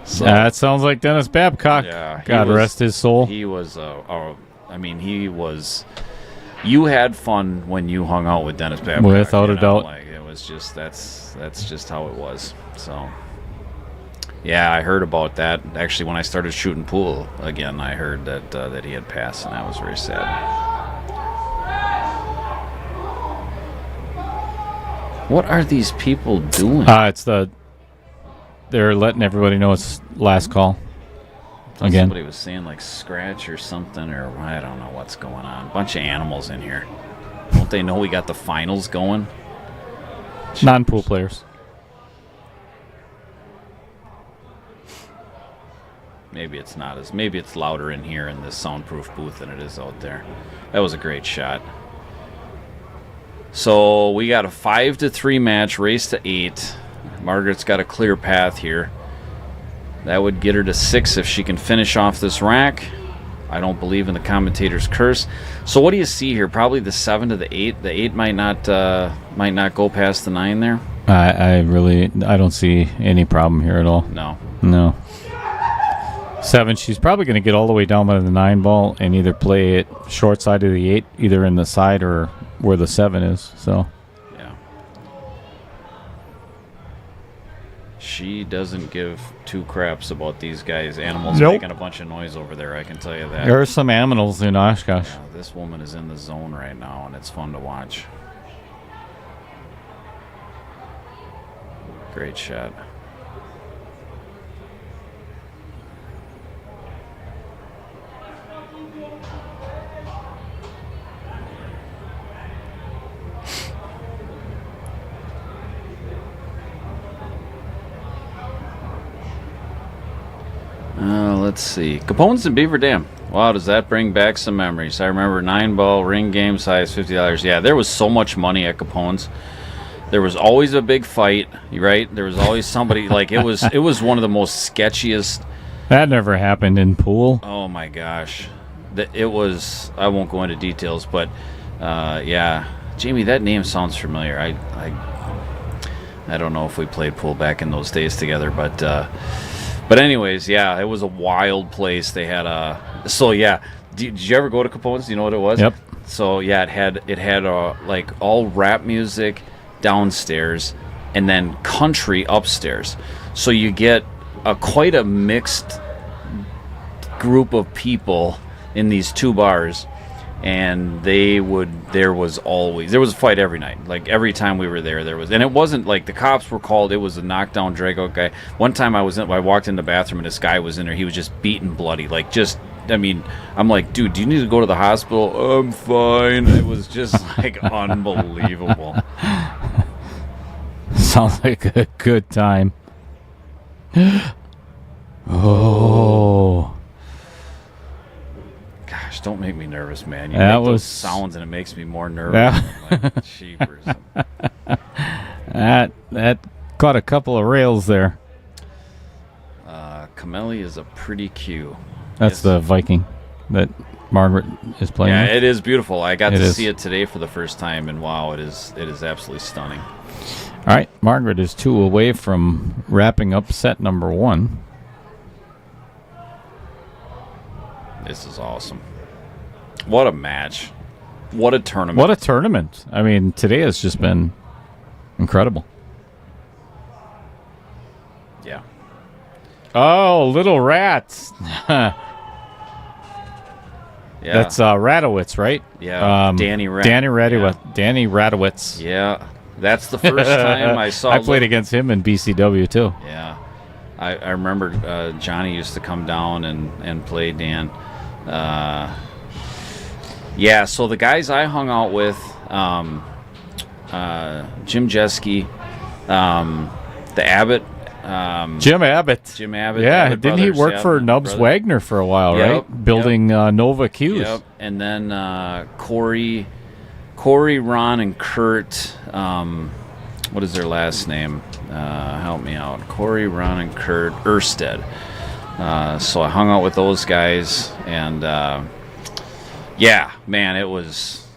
B: So,
A: that sounds like Dennis Babcock.
B: Yeah,
A: God rest his soul.
B: He was, you had fun when you hung out with Dennis Babcock.
A: Without a doubt.
B: Like, it was just, that's just how it was. So, yeah, I heard about that. Actually, when I started shooting pool again, I heard that he had passed, and that was very sad. What are these people doing?
A: They're letting everybody know it's last call. Again.
B: Somebody was saying like scratch or something, or I don't know what's going on. Bunch of animals in here. Don't they know we got the finals going?
A: Non-pool players.
B: Maybe it's not maybe it's louder in here in this soundproof booth than it is out there. That was a great shot. So we got a 5-3 match, race to 8. Margaret's got a clear path here. That would get her to 6 if she can finish off this rack. I don't believe in the commentator's curse. So what do you see here? Probably the 7 to the 8. The 8 might not go past the 9 there.
A: I don't see any problem here at all. No. 7, she's probably going to get all the way down by the 9 ball and either play it short side of the 8, either in the side or where the 7 is. So.
B: She doesn't give two craps about these guys. Animals making a bunch of noise over there, I can tell you that.
A: There are some animals in Oshkosh.
B: Yeah, this woman is in the zone right now, and it's fun to watch. Great shot. Let's see. Capone's in Beaver Dam. Wow, does that bring back some memories? I remember 9-ball ring game size, $50. Yeah, there was so much money at Capone's. There was always a big fight, right? There was always somebody like it was one of the most sketchiest.
A: That never happened in pool.
B: Oh my gosh, it was. I won't go into details, but yeah, Jamie, that name sounds familiar. I don't know if we played pool back in those days together, but anyways, yeah, it was a wild place. They had so yeah. Did you ever go to Capone's? Do you know what it was?
A: Yep.
B: So yeah, it had like all rap music downstairs and then country upstairs. So you get quite a mixed group of people in these two bars, and there was a fight every night. Like every time we were there was, and it wasn't like the cops were called. It was a knockdown, drag out guy. One time I walked in the bathroom and this guy was in there. He was just beaten bloody, I'm like, dude, do you need to go to the hospital? I'm fine. It was just like unbelievable.
A: Sounds like a good time. Oh.
B: Gosh, don't make me nervous, man. You
A: that
B: make
A: was
B: those sounds and it makes me more nervous. Like, jeepers.
A: That caught a couple of rails there.
B: Camelli is a pretty cue.
A: That's the Viking that Margaret is playing.
B: Yeah,
A: with.
B: it is beautiful. I got to see it today for the first time, and wow, it is absolutely stunning.
A: All right, Margaret is 2 away from wrapping up set number 1.
B: This is awesome. What a match. What a tournament.
A: What a tournament. I mean, today has just been incredible.
B: Yeah.
A: Oh, Little Rats.
B: Yeah.
A: That's Radowitz, right?
B: Yeah.
A: Danny Radowitz.
B: Yeah.
A: Danny Radowitz.
B: Yeah. That's the first time I saw.
A: I played against him in BCW too.
B: Yeah. I remember Johnny used to come down and play Dan. Yeah, so the guys I hung out with, Jim Jeske, the Abbott.
A: Jim Abbott.
B: Jim Abbott.
A: Yeah,
B: Abbott
A: didn't he
B: brothers,
A: work
B: yeah,
A: for Nubs
B: brother.
A: Wagner for a while,
B: Yep,
A: right? Building Nova Qs.
B: Yep. And then Corey, Ron, and Kurt. What is their last name? Help me out. Corey, Ron, and Kurt Ersted. So I hung out with those guys, and yeah, man, it was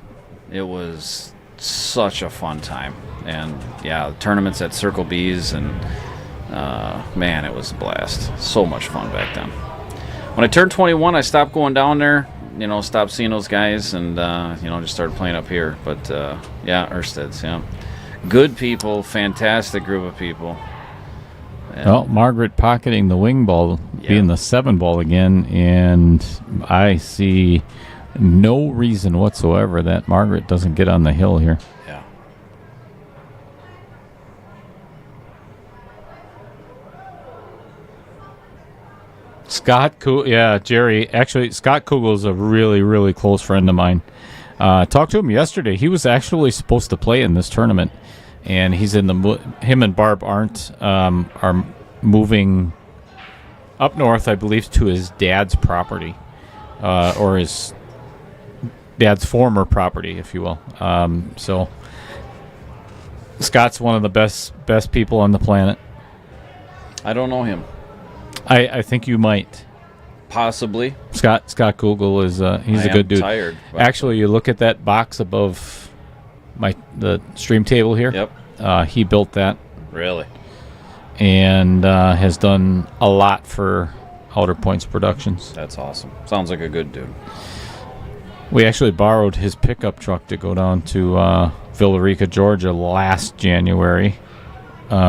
B: such a fun time. And yeah, the tournaments at Circle B's, and man, it was a blast. So much fun back then. When I turned 21, I stopped going down there. Stopped seeing those guys, and just started playing up here. But yeah, Ersted's, yeah. Good people, fantastic group of people. And
A: Well, Margaret pocketing the wing ball, being the 7 ball again, and I see no reason whatsoever that Margaret doesn't get on the hill here.
B: yeah.
A: Jerry. Actually, Scott Kugel's a really, really close friend of mine. Talked to him yesterday. He was actually supposed to play in this tournament, and he's in him and Barb are moving up north, I believe, to his dad's property, or his dad's former property, if you will. So Scott's one of the best people on the planet.
B: I don't know him.
A: I think you might.
B: Possibly.
A: Scott Kugel is he's
B: I
A: a good
B: am
A: dude.
B: tired, but-
A: Actually, you look at that box above the stream table here.
B: Yep.
A: He built that
B: Really.
A: and has done a lot for Outer Points Productions.
B: That's awesome. Sounds like a good dude.
A: We actually borrowed his pickup truck to go down to Villarica, Georgia last January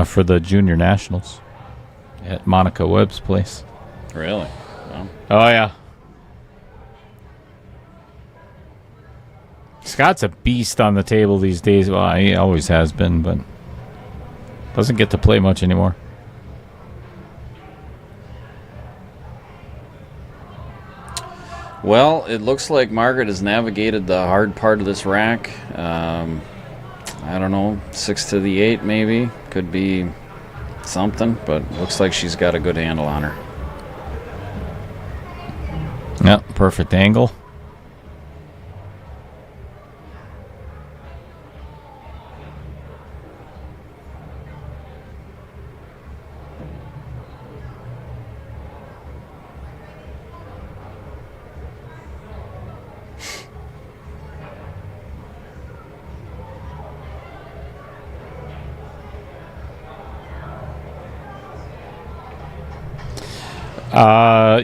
A: for the Junior Nationals at Monica Webb's place.
B: Really? Well,
A: Oh, yeah. Scott's a beast on the table these days. Well, he always has been, but doesn't get to play much anymore.
B: Well, it looks like Margaret has navigated the hard part of this rack. I don't know, 6 to the 8 maybe. Could be something, but looks like she's got a good handle on her.
A: Yep, perfect angle.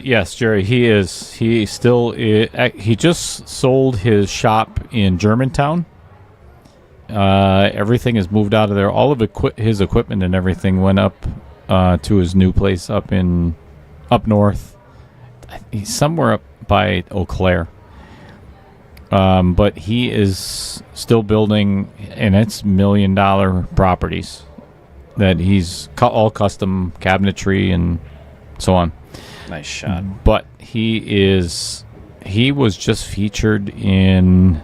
A: Yes, Jerry. He still he just sold his shop in Germantown. Everything is moved out of there. All of his equipment and everything went up to his new place up north. He's somewhere up by Eau Claire. But he is still building, and it's $1 million properties that he's all custom cabinetry and so on.
B: Nice shot.
A: But he was just featured in,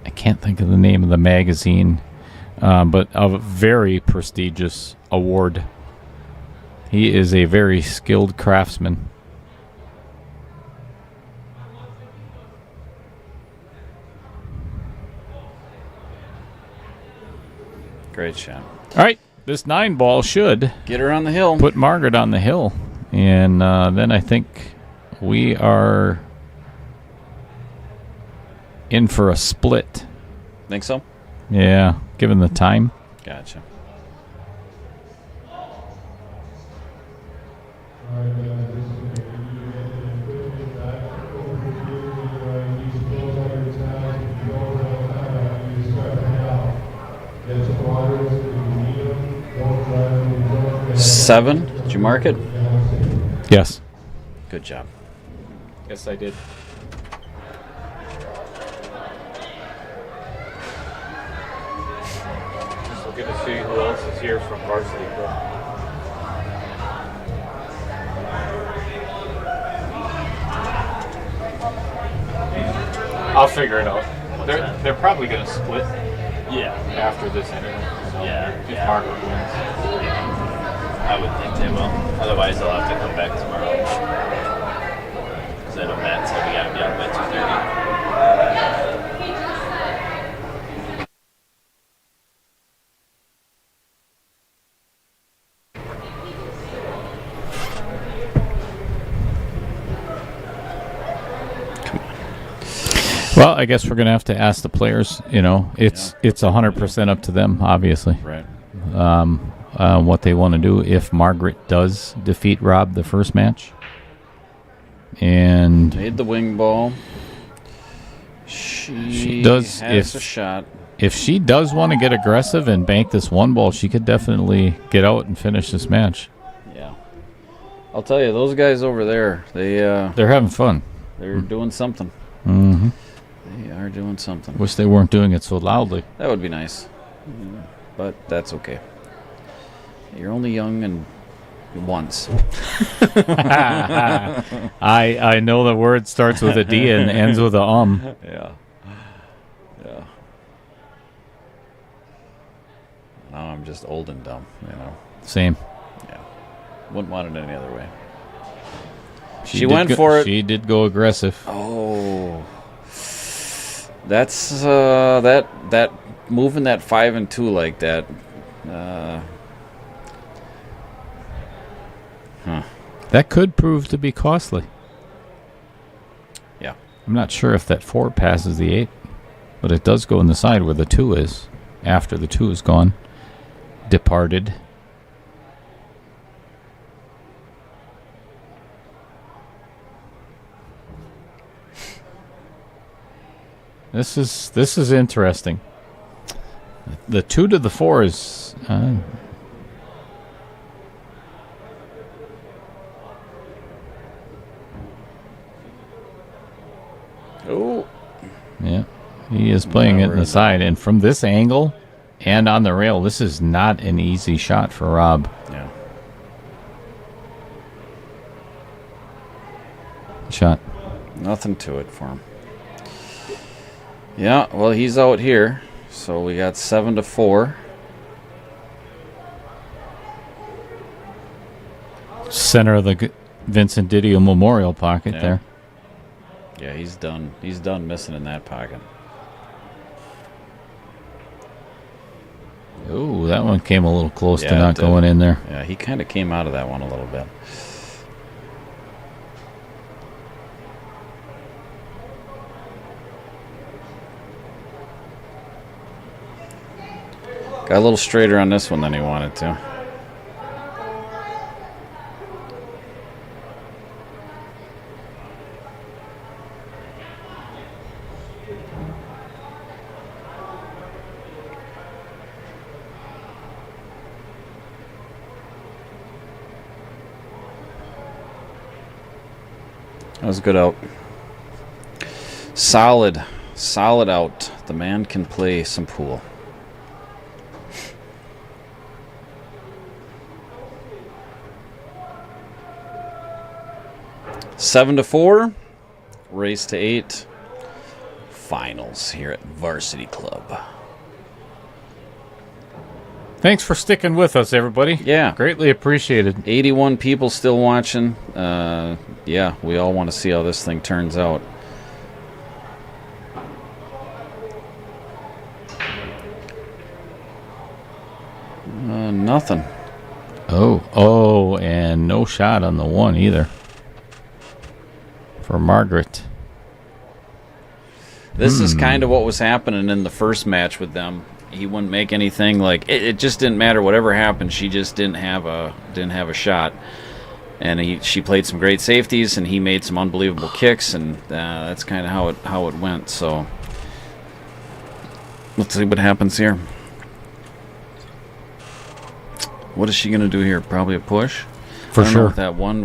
A: I can't think of the name of the magazine, but a very prestigious award. He is a very skilled craftsman.
B: Great shot.
A: All right, this 9 ball should
B: Get her on the hill.
A: put Margaret on the hill. And then I think we are in for a split.
B: Think so?
A: Yeah, given the time.
B: Gotcha. Seven? Did you mark it?
A: Yes.
B: Good job.
A: Yes, I did. Just looking to see who else is here from varsity. I'll figure it out. They're probably going to split.
C: Yeah.
A: After this anyway. So
C: Yeah.
A: If Margaret wins.
C: I would think they will. Otherwise, they'll have to come back tomorrow. Because I know Matt said we got to be out by 2:30.
A: Well, I guess we're going to have to ask the players. It's 100% up to them, obviously.
B: Right.
A: What they want to do if Margaret does defeat Rob the first match. And
B: Made the wing ball. She
A: does
B: has a shot.
A: If she does want to get aggressive and bank this one ball, she could definitely get out and finish this match.
B: Yeah. I'll tell you, those guys over there,
A: They're having fun.
B: they're doing something.
A: Mm-hmm.
B: They are doing something.
A: Wish they weren't doing it so loudly.
B: That would be nice. But that's okay. You're only young and once.
A: I know the word starts with a D and ends with a
B: Yeah. Yeah. Now I'm just old and dumb,
A: Same.
B: Yeah. Wouldn't want it any other way. She
A: did
B: went for it.
A: She did go aggressive.
B: Oh. That's that moving that 5 and 2 like that.
A: That could prove to be costly.
B: Yeah.
A: I'm not sure if that 4 passes the 8, but it does go in the side where the 2 is. After the 2 is gone. Departed. This is interesting. The 2 to the 4 is
B: Oh.
A: yeah. He is playing it in the side, and from this angle and on the rail, this is not an easy shot for Rob.
B: Yeah.
A: Shot.
B: Nothing to it for him. Yeah, well, he's out here, so we got 7 to 4.
A: Center of the Vincent Didio Memorial pocket
B: Yeah.
A: there.
B: Yeah, he's done. He's done missing in that pocket.
A: Ooh, that one came a little close to
B: Yeah,
A: not
B: it did.
A: going in there.
B: Yeah, he kind of came out of that one a little bit. Got a little straighter on this one than he wanted to. That was a good out. Solid out. The man can play some pool. Seven to 4. Race to 8. Finals here at Varsity Club.
A: Thanks for sticking with us, everybody.
B: Yeah.
A: Greatly appreciated.
B: 81 people still watching. Yeah, we all want to see how this thing turns out. Nothing.
A: Oh, and no shot on the 1 either. For Margaret.
B: This is kind of what was happening in the first match with them. He wouldn't make anything. Like it just didn't matter. Whatever happened, she just didn't have a shot. And she played some great safeties, and he made some unbelievable kicks, and that's kind of how it went. So let's see what happens here. What is she going to do here? Probably a push.
A: For
B: I don't know,
A: sure.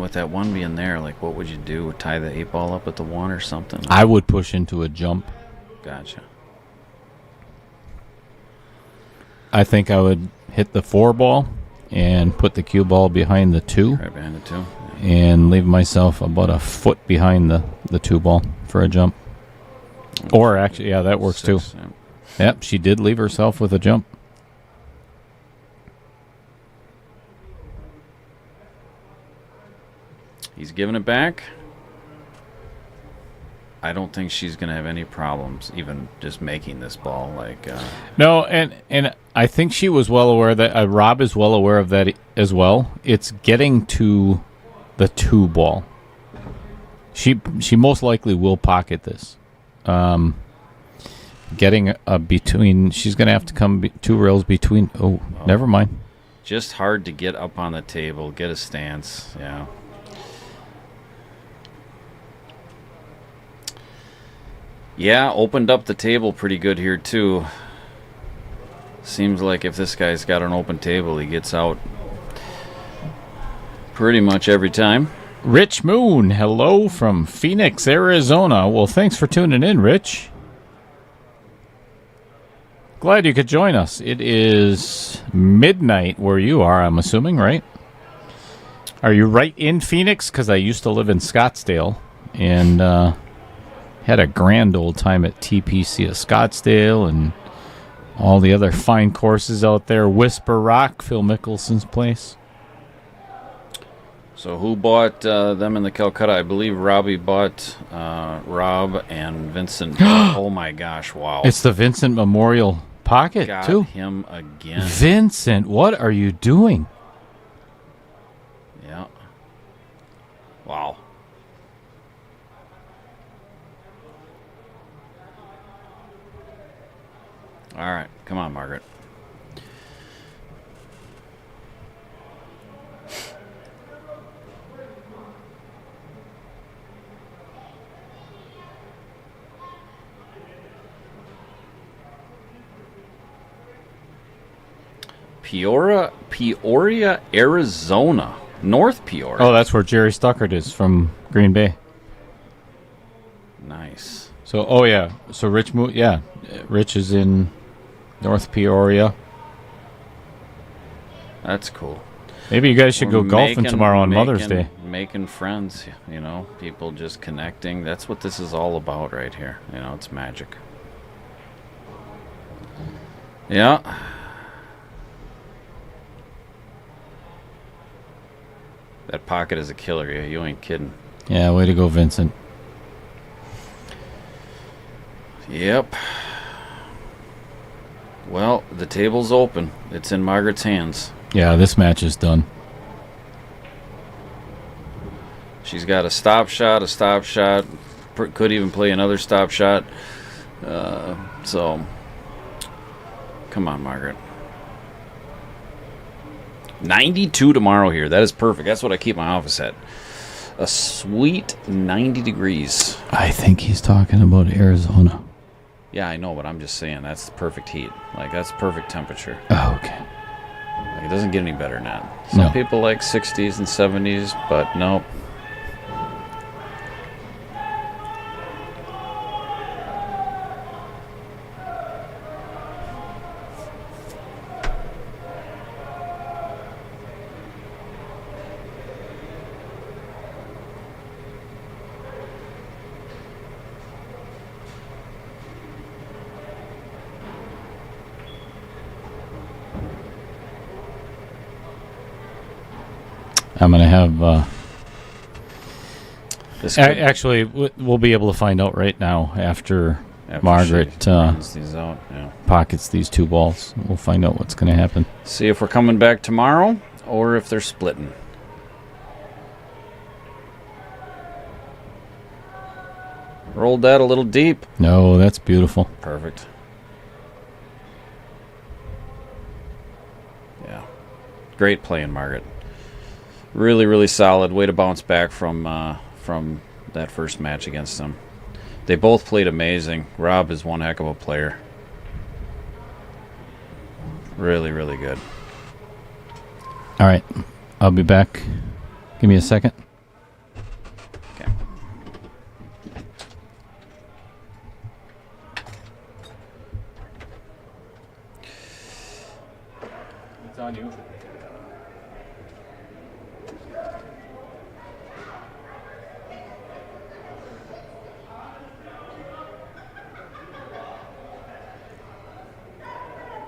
B: with that one being there, like what would you do? Tie the 8-ball up at the 1 or something?
A: I would push into a jump.
B: Gotcha.
A: I think I would hit the 4-ball and put the cue ball behind the 2
B: Right behind the 2.
A: and leave myself about a foot behind the 2-ball for a jump. Or actually, yeah, that works
B: 6,
A: too.
B: yeah.
A: Yep, she did leave herself with a jump.
B: He's giving it back. I don't think she's going to have any problems even just making this ball.
A: No, and I think she was well aware that Rob is well aware of that as well. It's getting to the 2-ball. She most likely will pocket this. Getting between, she's going to have to come 2 rails between. Oh, never mind.
B: Just hard to get up on the table, get a stance. Yeah. Yeah, opened up the table pretty good here, too. Seems like if this guy's got an open table, he gets out pretty much every time.
A: Rich Moon, hello from Phoenix, Arizona. Well, thanks for tuning in, Rich. Glad you could join us. It is midnight where you are, I'm assuming, right? Are you right in Phoenix? Because I used to live in Scottsdale and had a grand old time at TPC of Scottsdale and all the other fine courses out there. Whisper Rock, Phil Mickelson's place.
B: So who bought them in the Calcutta? I believe Robbie bought Rob and Vincent. Oh, my gosh, wow.
A: It's the Vincent Memorial Pocket,
B: Got
A: too.
B: him again.
A: Vincent, what are you doing?
B: Yeah. Wow. All right. Come on, Margaret. Peoria, Arizona. North Peoria.
A: Oh, that's where Jerry Stuckert is from Green Bay.
B: Nice.
A: So, oh yeah. So Rich is in North Peoria.
B: That's cool.
A: Maybe you guys should go
B: We're
A: golfing
B: making-
A: tomorrow on Mother's
B: making-
A: Day.
B: Making friends, people just connecting. That's what this is all about right here. It's magic. Yeah. That pocket is a killer. Yeah, you ain't kidding.
A: Yeah, way to go, Vincent.
B: Yep. Well, the table's open. It's in Margaret's hands.
A: Yeah, this match is done.
B: She's got a stop shot, could even play another stop shot. So, come on, Margaret. 92 tomorrow here. That is perfect. That's what I keep my office at. A sweet 90 degrees.
A: I think he's talking about Arizona.
B: Yeah, I know, but I'm just saying that's the perfect heat. That's perfect temperature.
A: Oh, okay.
B: It doesn't get any better than that. Some people like 60s and 70s, but nope.
A: I'm going to have...
B: This could-
A: actually, we'll be able to find out right now after Margaret
B: she runs these out. Yeah.
A: pockets these 2 balls. We'll find out what's going to happen.
B: See if we're coming back tomorrow or if they're splitting. Rolled that a little deep.
A: No, that's beautiful.
B: Perfect. Yeah. Great playing, Margaret. Really, really solid. Way to bounce back from that first match against them. They both played amazing. Rob is one heck of a player. Really, really good.
A: All right. I'll be back Give me a second.
B: Okay.
A: It's on you.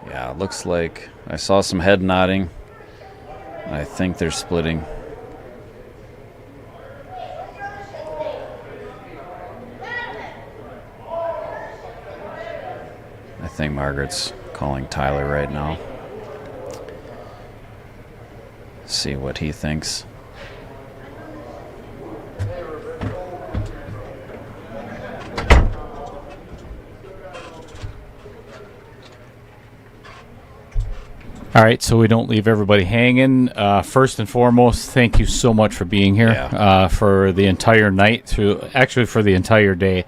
B: Yeah, it looks like I saw some head nodding. I think they're splitting. I think Margaret's calling Tyler right now. See what he thinks.
A: All right, so we don't leave everybody hanging. First and foremost, thank you so much for being here for the entire night, for the entire day.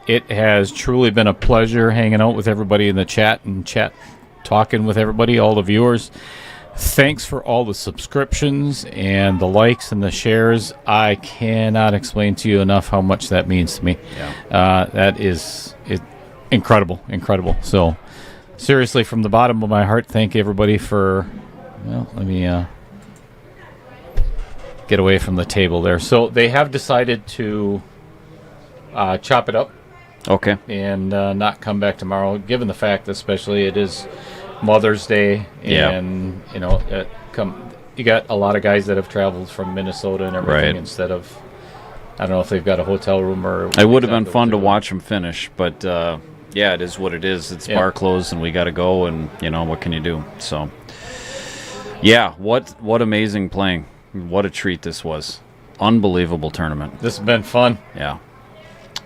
A: It has truly been a pleasure hanging out with everybody in the chat talking with everybody, all the viewers. Thanks for all the subscriptions and the likes and the shares. I cannot explain to you enough how much that means to me.
B: Yeah.
A: That is incredible. So, seriously, from the bottom of my heart, thank everybody for. Well, let me get away from the table there. So they have decided to chop it up.
B: Okay.
A: And not come back tomorrow, given the fact, especially, it is Mother's Day, and you got a lot of guys that have traveled from Minnesota and everything instead of. I don't know if they've got a hotel room or.
B: It would have been fun to watch them finish, but. Yeah, it is what it is. It's bar closed, and we got to go, and, what can you do? So, yeah, what amazing playing. What a treat this was. Unbelievable tournament.
A: This has been fun.
B: Yeah.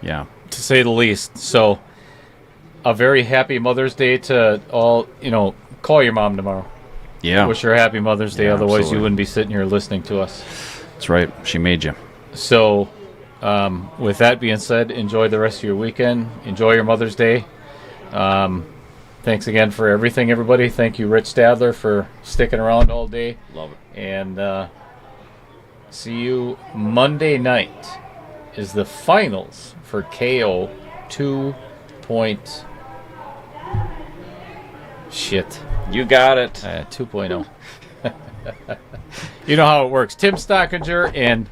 A: To say the least. So, a very happy Mother's Day to all, call your mom tomorrow.
B: Yeah.
A: Wish her a happy Mother's Day, otherwise
B: absolutely.
A: you wouldn't be sitting here listening to us.
B: That's right. She made you.
A: So, with that being said, enjoy the rest of your weekend. Enjoy your Mother's Day. Thanks again for everything, everybody. Thank you, Rich Stadler, for sticking around all day.
B: Love it.
A: And see you Monday night is the finals for KO 2. Shit.
B: You got it.
A: 2.0. You know how it works. Tim Stockinger and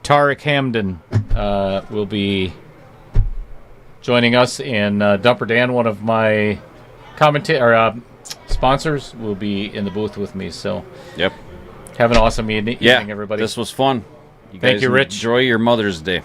A: Tarek Hamden will be joining us, and Dumper Dan, one of my sponsors, will be in the booth with me. So,
B: yep.
A: Have an awesome evening, everybody.
B: This was fun.
A: Thank you, Rich.
B: Enjoy your Mother's Day.